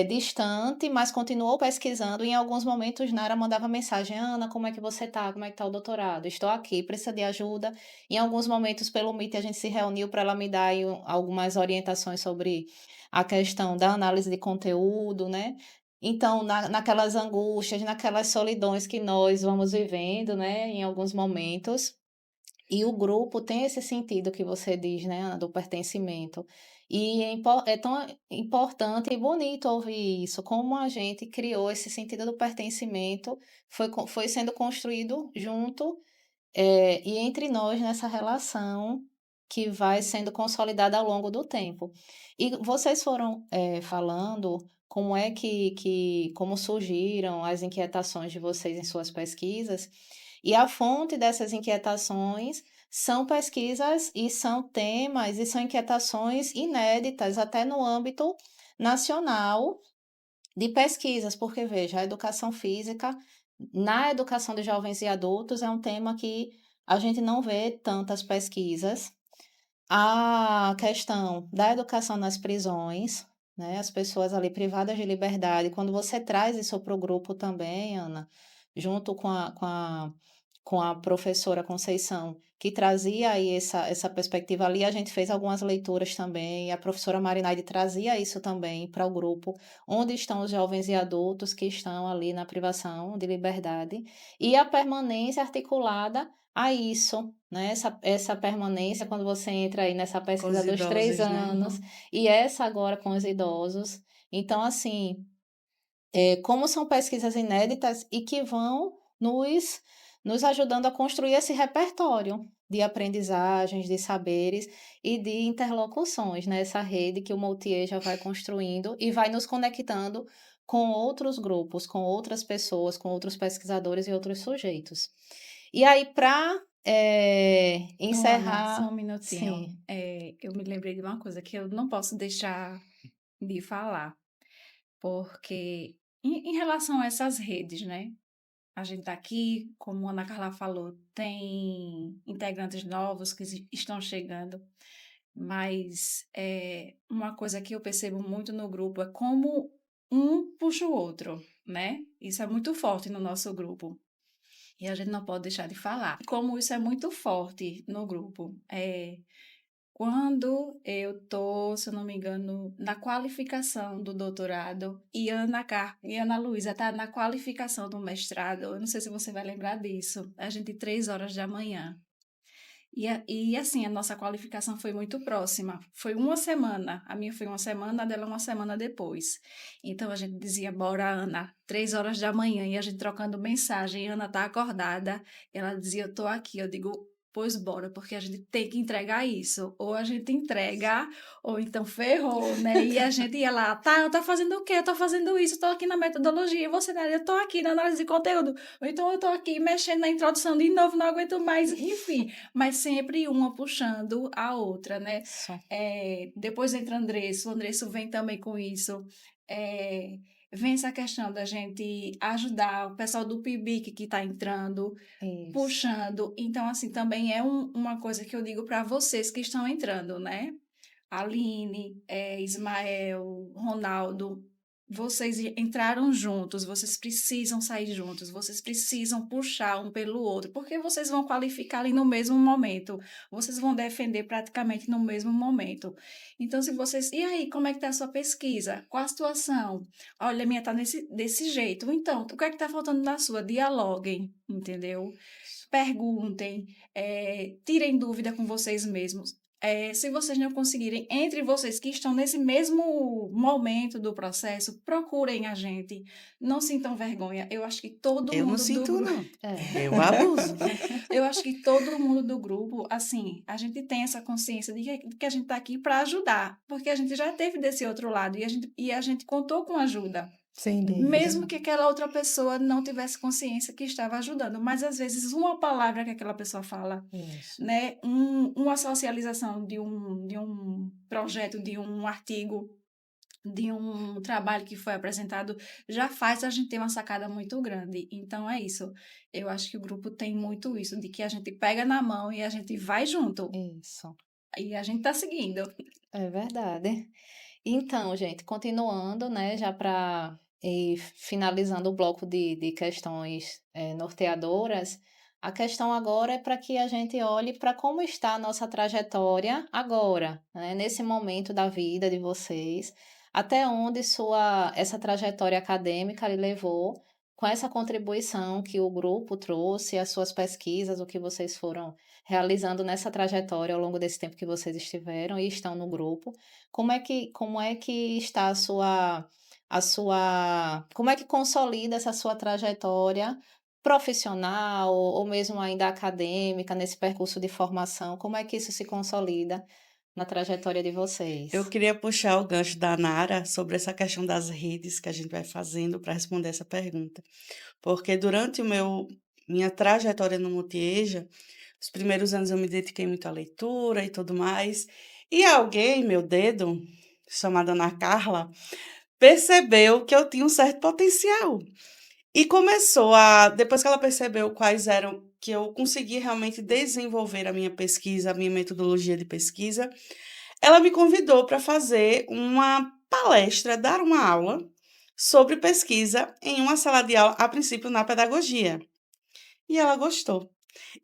distante, mas continuou pesquisando. Em alguns momentos, Nara mandava mensagem: Ana, como é que você está? Como é que está o doutorado? Estou aqui, precisa de ajuda. Em alguns momentos, pelo Meet, a gente se reuniu para ela me dar aí algumas orientações sobre a questão da análise de conteúdo, né? Então, naquelas angústias, naquelas solidões que nós vamos vivendo, né, em alguns momentos, e o grupo tem esse sentido que você diz, né, Ana, do pertencimento. E é tão importante e bonito ouvir isso, como a gente criou esse sentido do pertencimento, foi sendo construído junto, e entre nós nessa relação que vai sendo consolidada ao longo do tempo. E vocês foram, falando como é como surgiram as inquietações de vocês em suas pesquisas, e a fonte dessas inquietações são pesquisas e são temas e são inquietações inéditas até no âmbito nacional de pesquisas, porque veja, a educação física na educação de jovens e adultos é um tema que a gente não vê tantas pesquisas. A questão da educação nas prisões, né, as pessoas ali privadas de liberdade, quando você traz isso para o grupo também, Ana, junto com a professora Conceição, que trazia aí essa perspectiva ali. A gente fez algumas leituras também, e a professora Marinaide trazia isso também para o grupo, onde estão os jovens e adultos que estão ali na privação de liberdade, e a permanência articulada a isso, né? Essa permanência, quando você entra aí nessa Com os pesquisa dos três idosos, né? anos, e essa agora com os idosos. Então, assim, como são pesquisas inéditas e que vão nos ajudando a construir esse repertório de aprendizagens, de saberes e de interlocuções, né? Essa rede que o Moutier já vai construindo e vai nos conectando com outros grupos, com outras pessoas, com outros pesquisadores e outros sujeitos. E aí, para Ô, Ana, só encerrar, um minutinho. sim, Eu me lembrei de uma coisa que eu não posso deixar de falar, porque em relação a essas redes, né? A gente está aqui, como a Ana Carla falou, tem integrantes novos que estão chegando. Mas uma coisa que eu percebo muito no grupo é como um puxa o outro, né? Isso é muito forte no nosso grupo. E a gente não pode deixar de falar. Como isso é muito forte no grupo. Quando eu tô, se eu não me engano, na qualificação do doutorado e Ana Luísa tá na qualificação do mestrado, eu não sei se você vai lembrar disso. A gente 3 horas da manhã. E assim, a nossa qualificação foi muito próxima. Foi uma semana. A minha foi uma semana, a dela uma semana depois. Então a gente dizia, bora, Ana, 3 horas da manhã, e a gente trocando mensagem. Ana tá acordada. Ela dizia, eu tô aqui. Eu digo, pois bora, porque a gente tem que entregar isso. Ou a gente entrega, ou então ferrou, né? E a gente ia lá, tá, eu tô fazendo o quê? Eu tô fazendo isso, eu tô aqui na metodologia. E você, né? Eu tô aqui na análise de conteúdo. Ou então eu tô aqui mexendo na introdução de novo, não aguento mais. Enfim, mas sempre uma puxando a outra, né? Isso. Depois entra Andresso, o Andresso vem também com isso. Vem essa questão da gente ajudar o pessoal do PIBIC que está entrando, Isso. puxando. Então, assim, também é uma coisa que eu digo para vocês que estão entrando, né? Aline, Ismael, Ronaldo, vocês entraram juntos, vocês precisam sair juntos, vocês precisam puxar um pelo outro, porque vocês vão qualificar ali no mesmo momento, vocês vão defender praticamente no mesmo momento. Então, se vocês. E aí, como é que está a sua pesquisa? Qual a situação? Olha, a minha está desse jeito. Então, o que é que está faltando na sua? Dialoguem, entendeu? Perguntem, tirem dúvida com vocês mesmos. Se vocês não conseguirem, entre vocês que estão nesse mesmo momento do processo, procurem a gente. Não sintam vergonha. Eu acho que todo Eu não mundo do sinto, grupo. não. É. Eu abuso. Eu acho que todo mundo do grupo, assim, a gente tem essa consciência de que a gente está aqui para ajudar, porque a gente já teve desse outro lado e a gente contou com ajuda. Sem dúvida. Mesmo que aquela outra pessoa não tivesse consciência que estava ajudando, mas às vezes uma palavra que aquela pessoa fala, Isso. né, uma socialização de um projeto, de um artigo, de um trabalho que foi apresentado, já faz a gente ter uma sacada muito grande. Então é isso. Eu acho que o grupo tem muito isso, de que a gente pega na mão e a gente vai junto. Isso. E a gente está seguindo. É verdade. Então, gente, continuando, né, já para ir finalizando o bloco de questões norteadoras, a questão agora é para que a gente olhe para como está a nossa trajetória agora, né, nesse momento da vida de vocês, até onde essa trajetória acadêmica lhe levou, com essa contribuição que o grupo trouxe, as suas pesquisas, o que vocês foram realizando nessa trajetória ao longo desse tempo que vocês estiveram e estão no grupo. Como é que está como é que consolida essa sua trajetória profissional ou mesmo ainda acadêmica nesse percurso de formação? Como é que isso se consolida na trajetória de vocês? Eu queria puxar o gancho da Nara sobre essa questão das redes que a gente vai fazendo para responder essa pergunta. Porque durante minha trajetória no Multieja, os primeiros anos eu me dediquei muito à leitura e tudo mais. E alguém, meu dedo, chamada Ana Carla, percebeu que eu tinha um certo potencial. E depois que ela percebeu quais eram, que eu consegui realmente desenvolver a minha pesquisa, a minha metodologia de pesquisa, ela me convidou para fazer uma palestra, dar uma aula sobre pesquisa em uma sala de aula, a princípio na pedagogia. E ela gostou.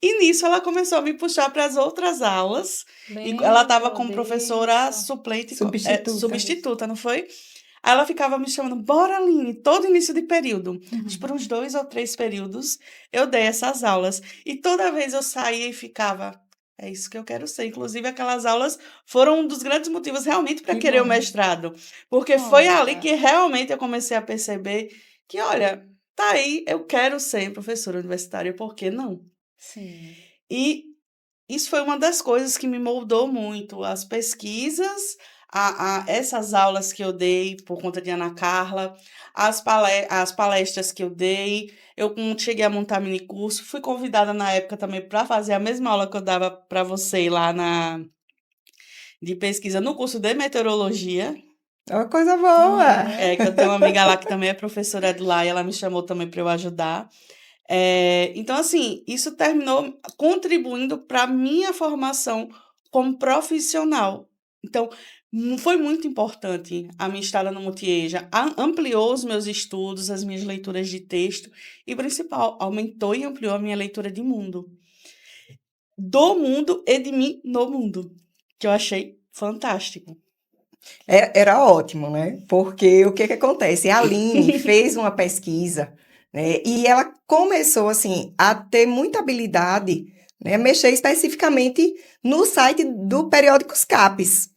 E nisso ela começou a me puxar para as outras aulas. E ela estava como professora suplente, substituta, não foi? Aí ela ficava me chamando, bora, Aline, todo início de período. Acho que por uns 2 ou 3 períodos eu dei essas aulas. E toda vez eu saía e ficava, é isso que eu quero ser. Inclusive, aquelas aulas foram um dos grandes motivos realmente para Que querer o bom. mestrado. Porque foi ali Olha. que realmente eu comecei a perceber que, olha, tá aí, eu quero ser professora universitária, por que não? Sim. E isso foi uma das coisas que me moldou muito, as pesquisas, essas aulas que eu dei por conta de Ana Carla, as palestras que eu dei, eu cheguei a montar mini curso, fui convidada na época também para fazer a mesma aula que eu dava para você lá de pesquisa no curso de meteorologia, Uma coisa boa. que eu tenho uma amiga lá que também é professora de lá e ela me chamou também para eu ajudar. Então, assim, isso terminou contribuindo para a minha formação como profissional. Então, foi muito importante a minha estada no Multieja, ampliou os meus estudos, as minhas leituras de texto e, principal, aumentou e ampliou a minha leitura de mundo. Do mundo e de mim no mundo, que eu achei fantástico. Era ótimo, né? Porque o que que acontece? A Aline fez uma pesquisa, né? E ela começou, assim, a ter muita habilidade, né? Mexer especificamente no site do Periódicos CAPES.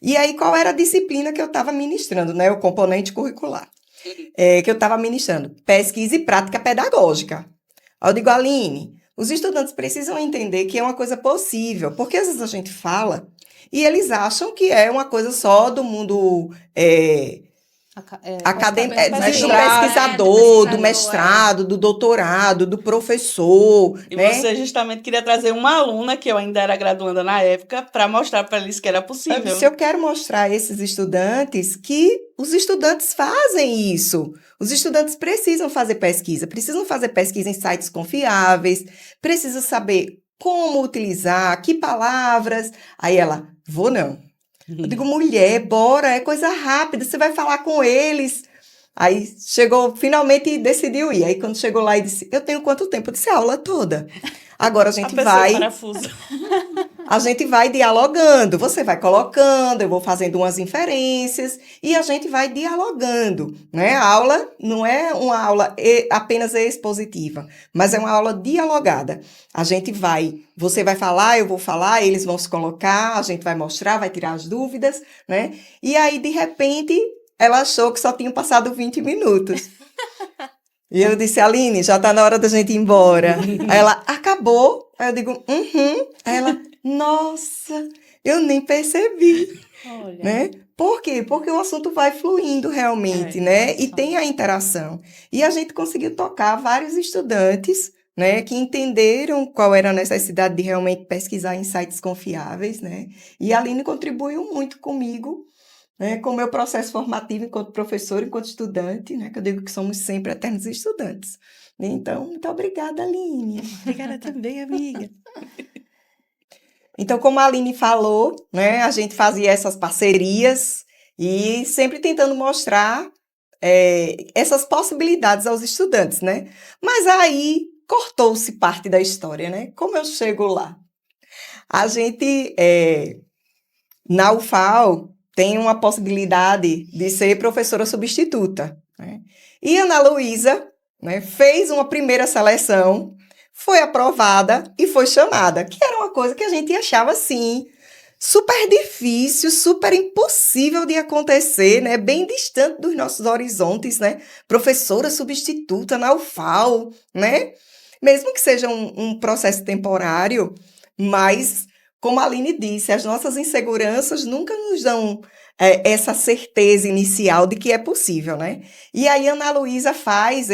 E aí, qual era a disciplina que eu estava ministrando, né? O componente curricular. Que eu estava ministrando. Pesquisa e prática pedagógica. Aí eu digo, Aline, os estudantes precisam entender que é uma coisa possível, porque às vezes a gente fala e eles acham que é uma coisa só do mundo acadêmico, do pesquisa, pesquisador, do pesquisador, mestrado, do doutorado, do professor, E né? você justamente queria trazer uma aluna, que eu ainda era graduanda na época, para mostrar para eles que era possível. Se eu quero mostrar a esses estudantes que os estudantes fazem isso. Os estudantes precisam fazer pesquisa em sites confiáveis, precisam saber como utilizar, que palavras. Aí ela, vou não. Eu digo, mulher, bora, é coisa rápida, você vai falar com eles. Aí chegou, finalmente decidiu ir. Aí quando chegou lá e disse, eu tenho quanto tempo? Eu disse, a aula toda. Agora a gente vai... parafuso. A gente vai dialogando, você vai colocando, eu vou fazendo umas inferências e a gente vai dialogando, né? A aula não é uma aula apenas expositiva, mas é uma aula dialogada. Você vai falar, eu vou falar, eles vão se colocar, a gente vai mostrar, vai tirar as dúvidas, né? E aí, de repente, ela achou que só tinham passado 20 minutos. E eu disse, Aline, já tá na hora da gente ir embora. Aí ela, acabou? Aí eu digo, Aí ela, nossa, eu nem percebi, Olha, né? Por quê? Porque o assunto vai fluindo realmente, né? E isso. tem a interação. E a gente conseguiu tocar vários estudantes, né? Que entenderam qual era a necessidade de realmente pesquisar em sites confiáveis, né? E a Aline contribuiu muito comigo, né, com o meu processo formativo enquanto professor, enquanto estudante, né, que eu digo que somos sempre eternos estudantes. Então, muito obrigada, Aline. Obrigada também, amiga. Então, como a Aline falou, né, a gente fazia essas parcerias e sempre tentando mostrar essas possibilidades aos estudantes, né? Mas aí cortou-se parte da história, né? Como eu chego lá? A gente, na UFAL, tem uma possibilidade de ser professora substituta, né? E Ana Luísa, né, fez uma primeira seleção, foi aprovada e foi chamada, que era uma coisa que a gente achava assim super difícil, super impossível de acontecer, né? Bem distante dos nossos horizontes, né? Professora substituta na UFAL, né? Mesmo que seja um processo temporário, mas, como a Aline disse, as nossas inseguranças nunca nos dão essa certeza inicial de que é possível, né? E aí Ana Luísa faz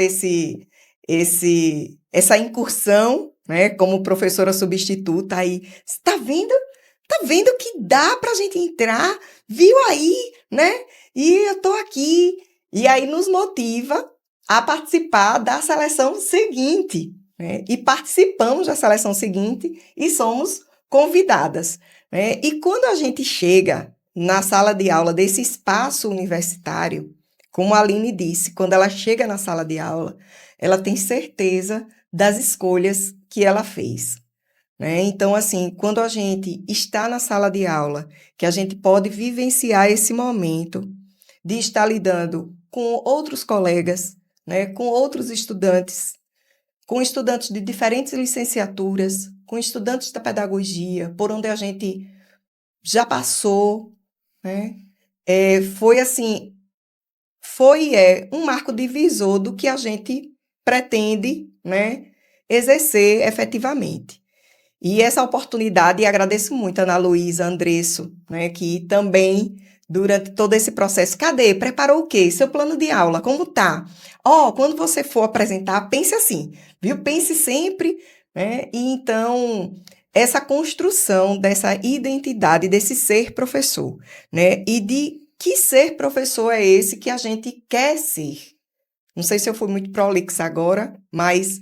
essa incursão, né, como professora substituta aí. Está vendo? Tá vendo que dá pra gente entrar? Viu aí, né? E eu tô aqui. E aí nos motiva a participar da seleção seguinte, né? E participamos da seleção seguinte e somos convidadas, né? E quando a gente chega na sala de aula desse espaço universitário, como a Aline disse, quando ela chega na sala de aula, ela tem certeza das escolhas que ela fez, né? Então, assim, quando a gente está na sala de aula, que a gente pode vivenciar esse momento de estar lidando com outros colegas, né? Com outros estudantes, com estudantes de diferentes licenciaturas, com estudantes da pedagogia, por onde a gente já passou, né? Foi assim, um marco divisor do que a gente pretende, né, exercer efetivamente. E essa oportunidade, e agradeço muito a Ana Luísa Andresso, né, que também, durante todo esse processo, cadê? Preparou o quê? Seu plano de aula, como tá? Quando você for apresentar, pense assim, viu? Pense sempre, né? E então, essa construção dessa identidade, desse ser professor, né? E de que ser professor é esse que a gente quer ser? Não sei se eu fui muito prolixa agora, mas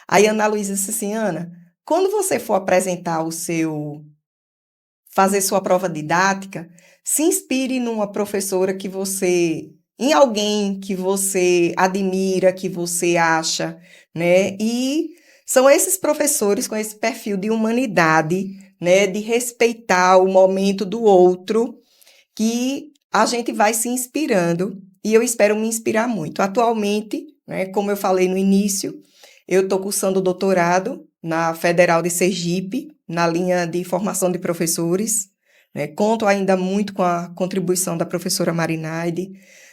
aí a Ana Luísa disse assim, Ana, quando você for apresentar o seu fazer sua prova didática, se inspire numa professora em alguém que você admira, que você acha, né? E são esses professores com esse perfil de humanidade, né? De respeitar o momento do outro, que a gente vai se inspirando, e eu espero me inspirar muito. Atualmente, né, como eu falei no início, eu estou cursando doutorado na Federal de Sergipe, na linha de formação de professores, né? Conto ainda muito com a contribuição da professora Marinaide,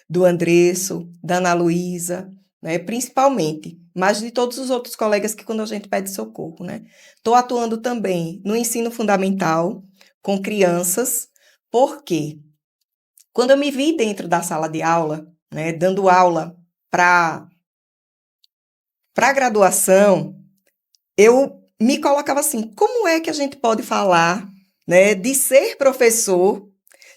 do Andresso, da Ana Luísa, né? Principalmente, mas de todos os outros colegas que quando a gente pede socorro, né? Estou atuando também no ensino fundamental, com crianças, porque quando eu me vi dentro da sala de aula, né, dando aula para graduação, eu me colocava assim, como é que a gente pode falar, né, de ser professor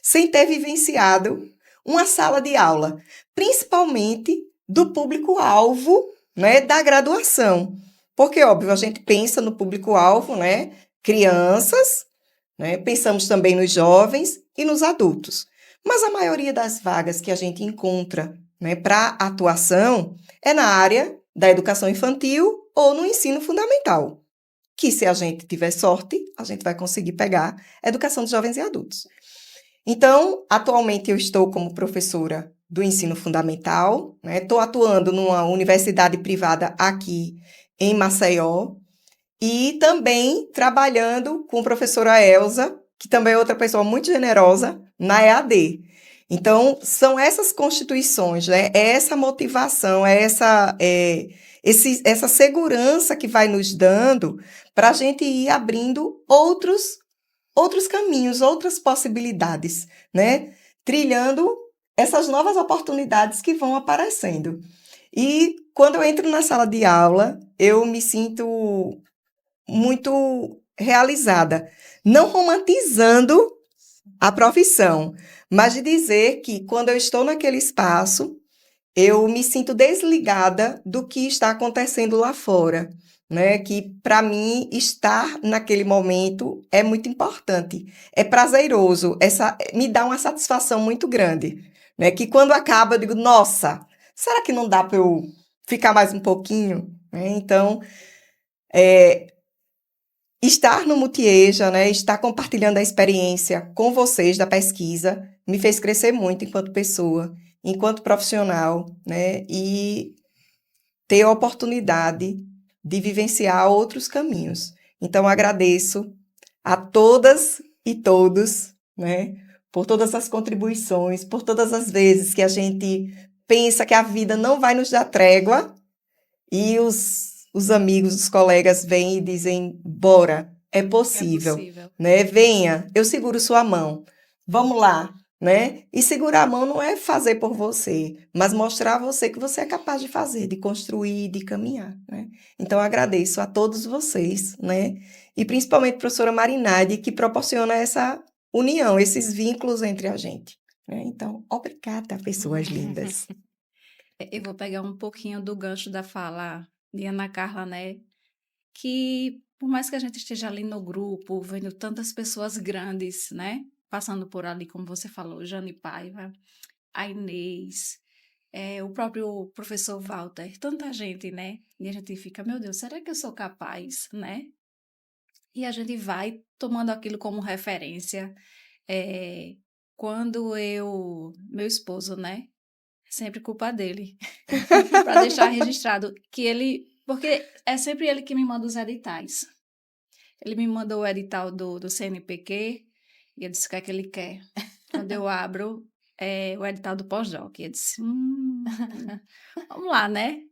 sem ter vivenciado uma sala de aula, principalmente do público-alvo, né, da graduação? Porque, óbvio, a gente pensa no público-alvo, né, crianças, né, pensamos também nos jovens e nos adultos. Mas a maioria das vagas que a gente encontra, né, para atuação é na área da educação infantil ou no ensino fundamental, que se a gente tiver sorte, a gente vai conseguir pegar a educação de jovens e adultos. Então, atualmente eu estou como professora do ensino fundamental, né? Estou atuando numa universidade privada aqui em Maceió e também trabalhando com a professora Elza, que também é outra pessoa muito generosa, na EAD. Então, são essas constituições, né? É essa motivação, essa segurança que vai nos dando para a gente ir abrindo outros caminhos, outras possibilidades, né? Trilhando essas novas oportunidades que vão aparecendo. E quando eu entro na sala de aula, eu me sinto muito realizada, não romantizando a profissão, mas de dizer que quando eu estou naquele espaço, eu me sinto desligada do que está acontecendo lá fora, né? Que para mim estar naquele momento é muito importante, é prazeroso, me dá uma satisfação muito grande, né? Que quando acaba eu digo, nossa, será que não dá para eu ficar mais um pouquinho? Né? Então, estar no Multieja, né? Estar compartilhando a experiência com vocês da pesquisa me fez crescer muito enquanto pessoa, enquanto profissional, né? E ter a oportunidade de vivenciar outros caminhos. Então, agradeço a todas e todos, né, por todas as contribuições, por todas as vezes que a gente pensa que a vida não vai nos dar trégua e os amigos, os colegas vêm e dizem, bora, é É possível, possível. né? Venha, eu seguro sua mão, vamos lá, né? E segurar a mão não é fazer por você, mas mostrar a você que você é capaz de fazer, de construir, de caminhar, né? Então, agradeço a todos vocês, né? E principalmente a professora Marinade, que proporciona essa união, esses vínculos entre a gente, né? Então, obrigada, pessoas lindas. Eu vou pegar um pouquinho do gancho da fala de Ana Carla, né? Que por mais que a gente esteja ali no grupo, vendo tantas pessoas grandes, né? Passando por ali, como você falou, Jane Paiva, a Inês, o próprio professor Walter, tanta gente, né? E a gente fica, meu Deus, será que eu sou capaz, né? E a gente vai tomando aquilo como referência. É, meu esposo, né? Sempre culpa dele. Para deixar registrado que ele. Porque é sempre ele que me manda os editais. Ele me mandou o edital do CNPq e eu disse o que é que ele quer. Quando eu abro o edital do pós-doc, eu disse: vamos lá, né?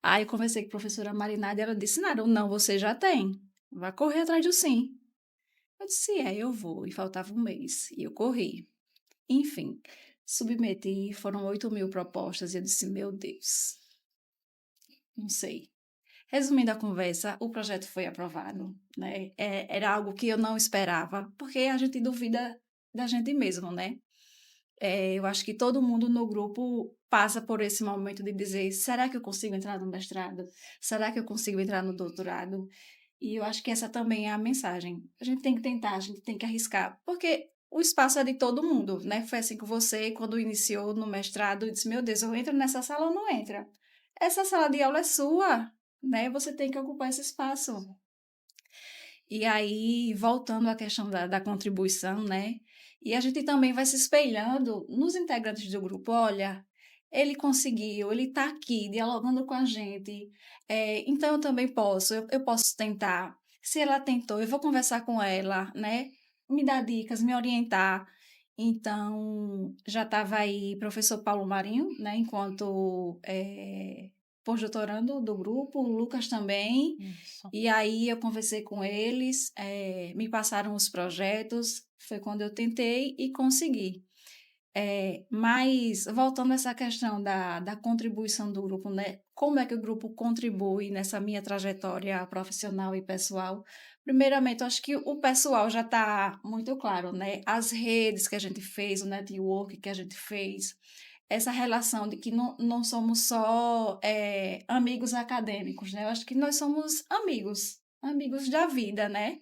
Aí eu conversei com a professora Marinada e ela disse: nada, não, você já tem. Vai correr atrás do sim. Eu disse: eu vou. E faltava um mês. E eu corri. Enfim, submeti, foram 8.000 propostas e eu disse, meu Deus, não sei. Resumindo a conversa, o projeto foi aprovado, né? Era algo que eu não esperava, porque a gente duvida da gente mesmo, né? Eu acho que todo mundo no grupo passa por esse momento de dizer, será que eu consigo entrar no mestrado? Será que eu consigo entrar no doutorado? E eu acho que essa também é a mensagem. A gente tem que tentar, a gente tem que arriscar, porque o espaço é de todo mundo, né? Foi assim que você, quando iniciou no mestrado, disse: Meu Deus, eu entro nessa sala ou não entra? Essa sala de aula é sua, né? Você tem que ocupar esse espaço. E aí, voltando à questão da contribuição, né? E a gente também vai se espelhando nos integrantes do grupo. Olha, ele conseguiu, ele está aqui dialogando com a gente, então eu também posso, eu posso tentar. Se ela tentou, eu vou conversar com ela, né? Me dar dicas, me orientar. Então, já estava aí professor Paulo Marinho, né? Enquanto pós-doutorando do grupo, o Lucas também. Isso. E aí eu conversei com eles, me passaram os projetos, foi quando eu tentei e consegui. Mas voltando a essa questão da contribuição do grupo, né? Como é que o grupo contribui nessa minha trajetória profissional e pessoal? Primeiramente, eu acho que o pessoal já está muito claro, né? As redes que a gente fez, o network que a gente fez, essa relação de que não somos só amigos acadêmicos, né? Eu acho que nós somos amigos, amigos da vida, né?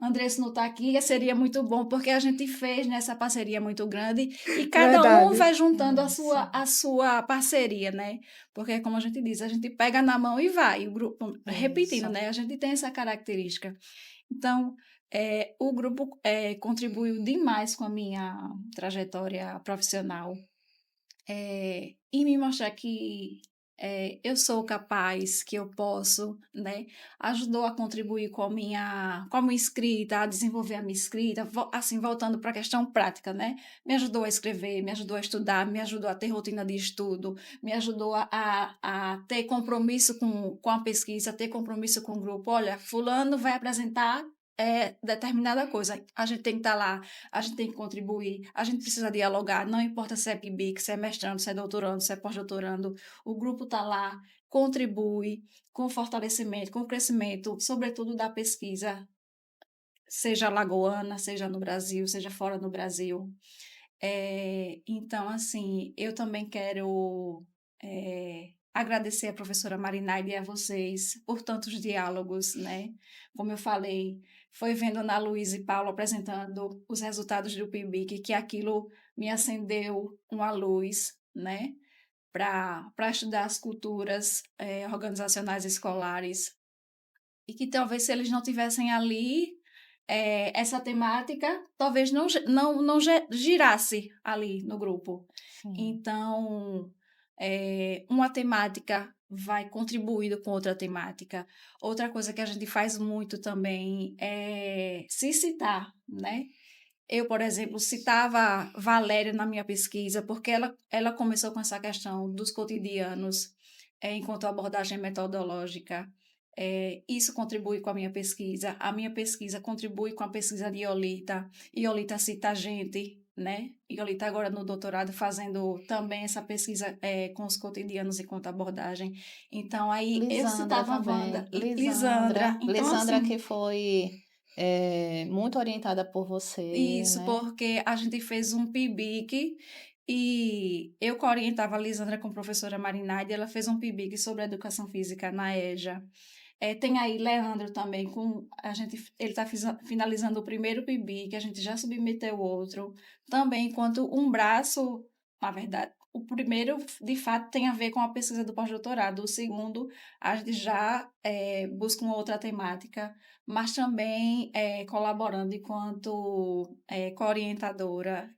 Andressa não está aqui, seria muito bom, porque a gente fez nessa parceria muito grande e cada um Verdade. vai juntando Isso. a sua parceria, né? Porque, como a gente diz, a gente pega na mão e vai, o grupo, repetindo, Isso. né? A gente tem essa característica. Então, o grupo contribuiu demais com a minha trajetória profissional e me mostrar que eu sou capaz, que eu posso, né? Ajudou a contribuir com a minha escrita, a desenvolver a minha escrita, assim, voltando para a questão prática, né? Me ajudou a escrever, me ajudou a estudar, me ajudou a ter rotina de estudo, me ajudou a ter compromisso com a pesquisa, ter compromisso com o grupo. Olha, fulano vai apresentar determinada coisa, a gente tem que estar lá, a gente tem que contribuir, a gente precisa dialogar, não importa se é PIBIC, se é mestrando, se é doutorando, se é pós-doutorando, o grupo está lá, contribui com o fortalecimento, com o crescimento, sobretudo da pesquisa, seja alagoana, seja no Brasil, seja fora do Brasil. Então, assim, eu também quero agradecer a professora Marinaide e a vocês por tantos diálogos, né? Como eu falei, foi vendo Ana Luísa e Paulo apresentando os resultados do PIBIC que aquilo me acendeu uma luz, né? Para estudar as culturas organizacionais escolares e que talvez se eles não tivessem ali essa temática, talvez não girasse ali no grupo. Sim. Então, uma temática vai contribuindo com outra temática. Outra coisa que a gente faz muito também é se citar, né? Eu, por exemplo, citava Valéria na minha pesquisa, porque ela começou com essa questão dos cotidianos, enquanto abordagem metodológica. Isso contribui com a minha pesquisa contribui com a pesquisa de Iolita. Iolita cita a gente, né? Iolita agora no doutorado fazendo também essa pesquisa com os cotidianos enquanto abordagem. Então, aí eu Lisandra citava a também. Wanda, Lisandra. Lisandra. Então, Lisandra assim, que foi muito orientada por você, isso, né? porque a gente fez um PIBIC e eu que orientava a Lisandra com a professora Marinaide, ela fez um PIBIC sobre educação física na EJA. Tem aí Leandro também, ele está finalizando o primeiro PIBIC, a gente já submeteu o outro, também enquanto um braço, na verdade, o primeiro, de fato, tem a ver com a pesquisa do pós-doutorado, o segundo, a gente já busca uma outra temática, mas também colaborando enquanto co-orientadora.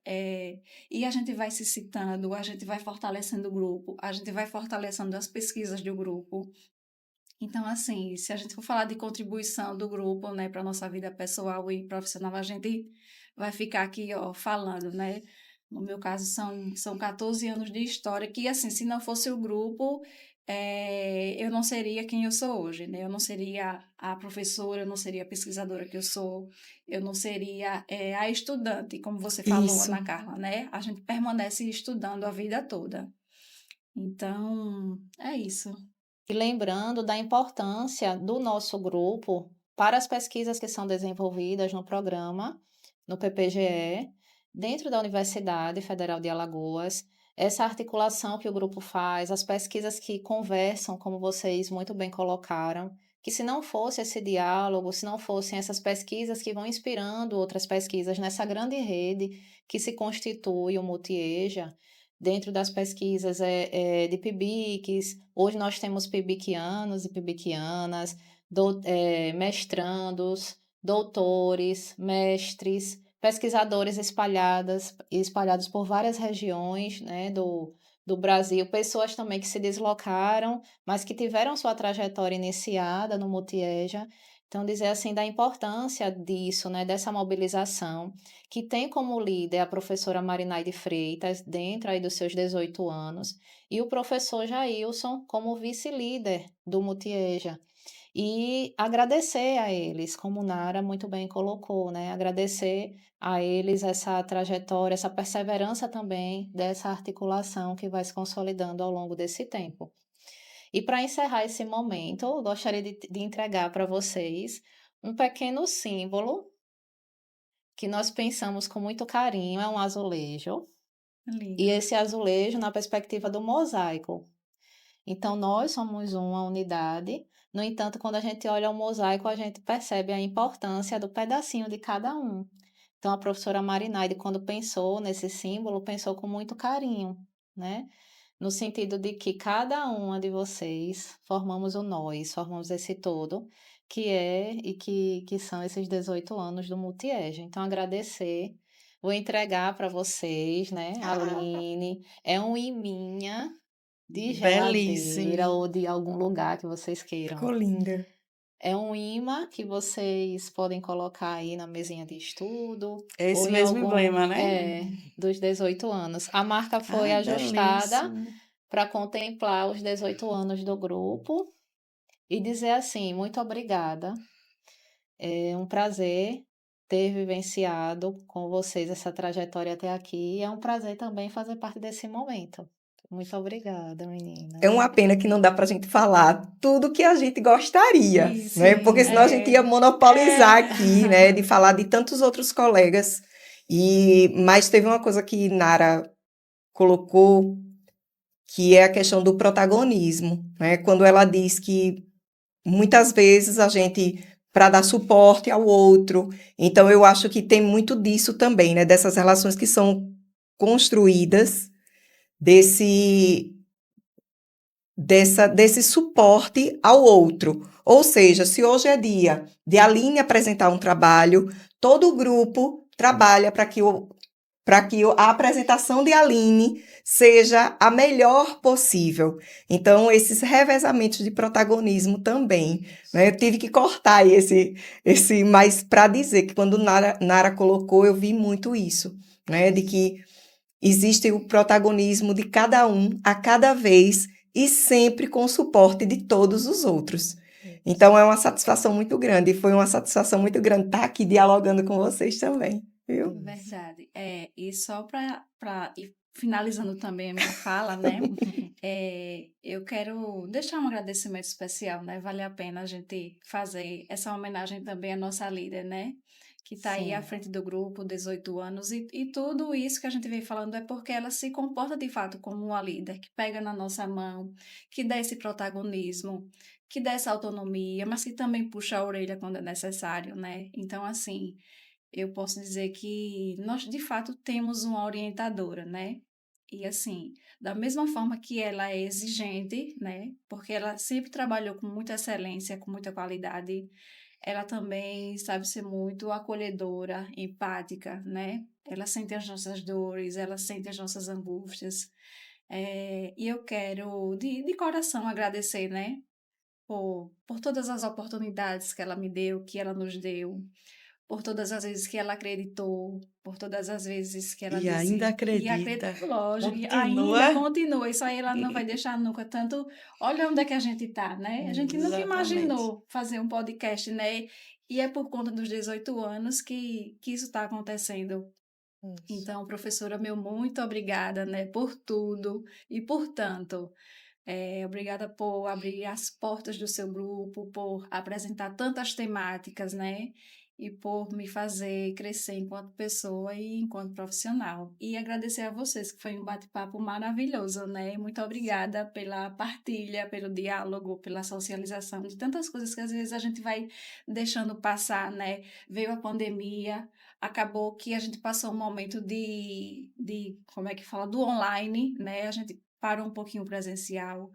E a gente vai se citando, a gente vai fortalecendo o grupo, a gente vai fortalecendo as pesquisas do grupo. Então, assim, se a gente for falar de contribuição do grupo, né, para a nossa vida pessoal e profissional, a gente vai ficar aqui, ó, falando, né? No meu caso, são 14 anos de história que, assim, se não fosse o grupo, eu não seria quem eu sou hoje, né? Eu não seria a professora, eu não seria a pesquisadora que eu sou, eu não seria a estudante, como você falou, Isso. Ana Carla, né? A gente permanece estudando a vida toda. Então, é isso. E lembrando da importância do nosso grupo para as pesquisas que são desenvolvidas no programa, no PPGE, dentro da Universidade Federal de Alagoas, essa articulação que o grupo faz, as pesquisas que conversam, como vocês muito bem colocaram, que se não fosse esse diálogo, se não fossem essas pesquisas que vão inspirando outras pesquisas nessa grande rede que se constitui o Multieja, dentro das pesquisas de PIBICs, hoje nós temos PIBICianos e PIBICianas, mestrandos, doutores, mestres, pesquisadores espalhados por várias regiões, né, do Brasil, pessoas também que se deslocaram, mas que tiveram sua trajetória iniciada no Multieja. Então, dizer assim da importância disso, né, dessa mobilização, que tem como líder a professora Marinaide Freitas, dentro aí dos seus 18 anos, e o professor Jailson como vice-líder do Multieja. E agradecer a eles, como Nara muito bem colocou, né? Agradecer a eles essa trajetória, essa perseverança também dessa articulação que vai se consolidando ao longo desse tempo. E para encerrar esse momento, eu gostaria de entregar para vocês um pequeno símbolo que nós pensamos com muito carinho, é um azulejo, e Lindo. esse azulejo na perspectiva do mosaico. Então, nós somos uma unidade. No entanto, quando a gente olha o mosaico, a gente percebe a importância do pedacinho de cada um. Então, a professora Marinaide, quando pensou nesse símbolo, pensou com muito carinho, né? No sentido de que cada uma de vocês formamos o nós, formamos esse todo, que é e que são esses 18 anos do Multieja. Então, agradecer. Vou entregar para vocês, né, Aline? É um iminha de geladeira Belíssimo. ou de algum lugar que vocês queiram. Ficou linda. É um imã que vocês podem colocar aí na mesinha de estudo É ou esse em mesmo algum emblema, né? dos 18 anos. A marca foi Ai, ajustada belíssimo. para contemplar os 18 anos do grupo e dizer assim, muito obrigada. É um prazer ter vivenciado com vocês essa trajetória até aqui. E é um prazer também fazer parte desse momento. Muito obrigada, É meninas. uma pena que não dá para a gente falar tudo que a gente gostaria, Isso, né? Porque senão a gente ia monopolizar é. aqui, né? De falar de tantos outros colegas. Mas teve uma coisa que Nara colocou, que é a questão do protagonismo, né? Quando ela diz que muitas vezes a gente, para dar suporte ao outro, então eu acho que tem muito disso também, né? Dessas relações que são construídas, desse desse suporte ao outro. Ou seja, se hoje é dia de Aline apresentar um trabalho, todo o grupo trabalha para que a apresentação de Aline seja a melhor possível. Então, esses revezamentos de protagonismo também, né? Eu tive que cortar mas para dizer que quando Nara colocou, eu vi muito isso, né? De que existe o protagonismo de cada um a cada vez e sempre com o suporte de todos os outros. Então é uma satisfação muito grande, e foi uma satisfação muito grande estar aqui dialogando com vocês também, viu? Verdade. E só para ir finalizando também a minha fala, né? Eu quero deixar um agradecimento especial, né? Vale a pena a gente fazer essa homenagem também à nossa líder, né? Que está aí à Sim. frente do grupo, 18 anos, e tudo isso que a gente vem falando é porque ela se comporta de fato como uma líder, que pega na nossa mão, que dá esse protagonismo, que dá essa autonomia, mas que também puxa a orelha quando é necessário, né? Então, assim, eu posso dizer que nós, de fato, temos uma orientadora, né? E assim, da mesma forma que ela é exigente, né? Porque ela sempre trabalhou com muita excelência, com muita qualidade, ela também sabe ser muito acolhedora, empática, né? Ela sente as nossas dores, ela sente as nossas angústias. E eu quero, de coração, agradecer, né? Por todas as oportunidades que ela me deu, que ela nos deu, por todas as vezes que ela acreditou, por todas as vezes que ela E ainda disse e acredita. acredita, lógico, e ainda Continua. continua, isso aí ela não vai deixar nunca. Tanto, olha onde é que a gente está, né? A gente nunca Exatamente. imaginou fazer um podcast, né? E é por conta dos 18 anos que isso está acontecendo. Isso. Então, professora, meu muito obrigada, né, por tudo e por tanto. Obrigada por abrir as portas do seu grupo, por apresentar tantas temáticas, né? e por me fazer crescer enquanto pessoa e enquanto profissional. E agradecer a vocês, que foi um bate-papo maravilhoso, né? Muito obrigada pela partilha, pelo diálogo, pela socialização de tantas coisas que às vezes a gente vai deixando passar, né? Veio a pandemia, acabou que a gente passou um momento como é que fala, do online, né? A gente parou um pouquinho o presencial,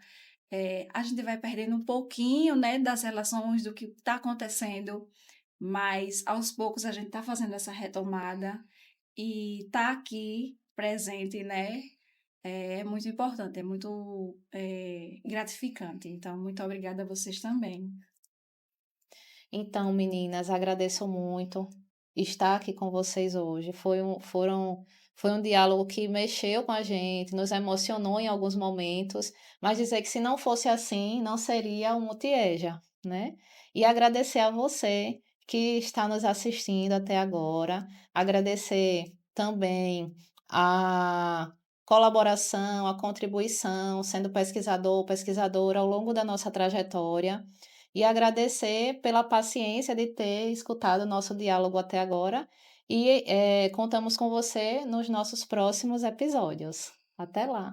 a gente vai perdendo um pouquinho, né, das relações, do que está acontecendo, mas aos poucos a gente está fazendo essa retomada e tá aqui presente, né, é muito importante, é muito gratificante. Então, muito obrigada a vocês também. Então, meninas, agradeço muito estar aqui com vocês hoje. Foi um diálogo que mexeu com a gente, nos emocionou em alguns momentos, mas dizer que se não fosse assim, não seria um Multieja, né? E agradecer a você que está nos assistindo até agora, agradecer também a colaboração, a contribuição, sendo pesquisador ou pesquisadora ao longo da nossa trajetória. E agradecer pela paciência de ter escutado o nosso diálogo até agora. E contamos com você nos nossos próximos episódios. Até lá!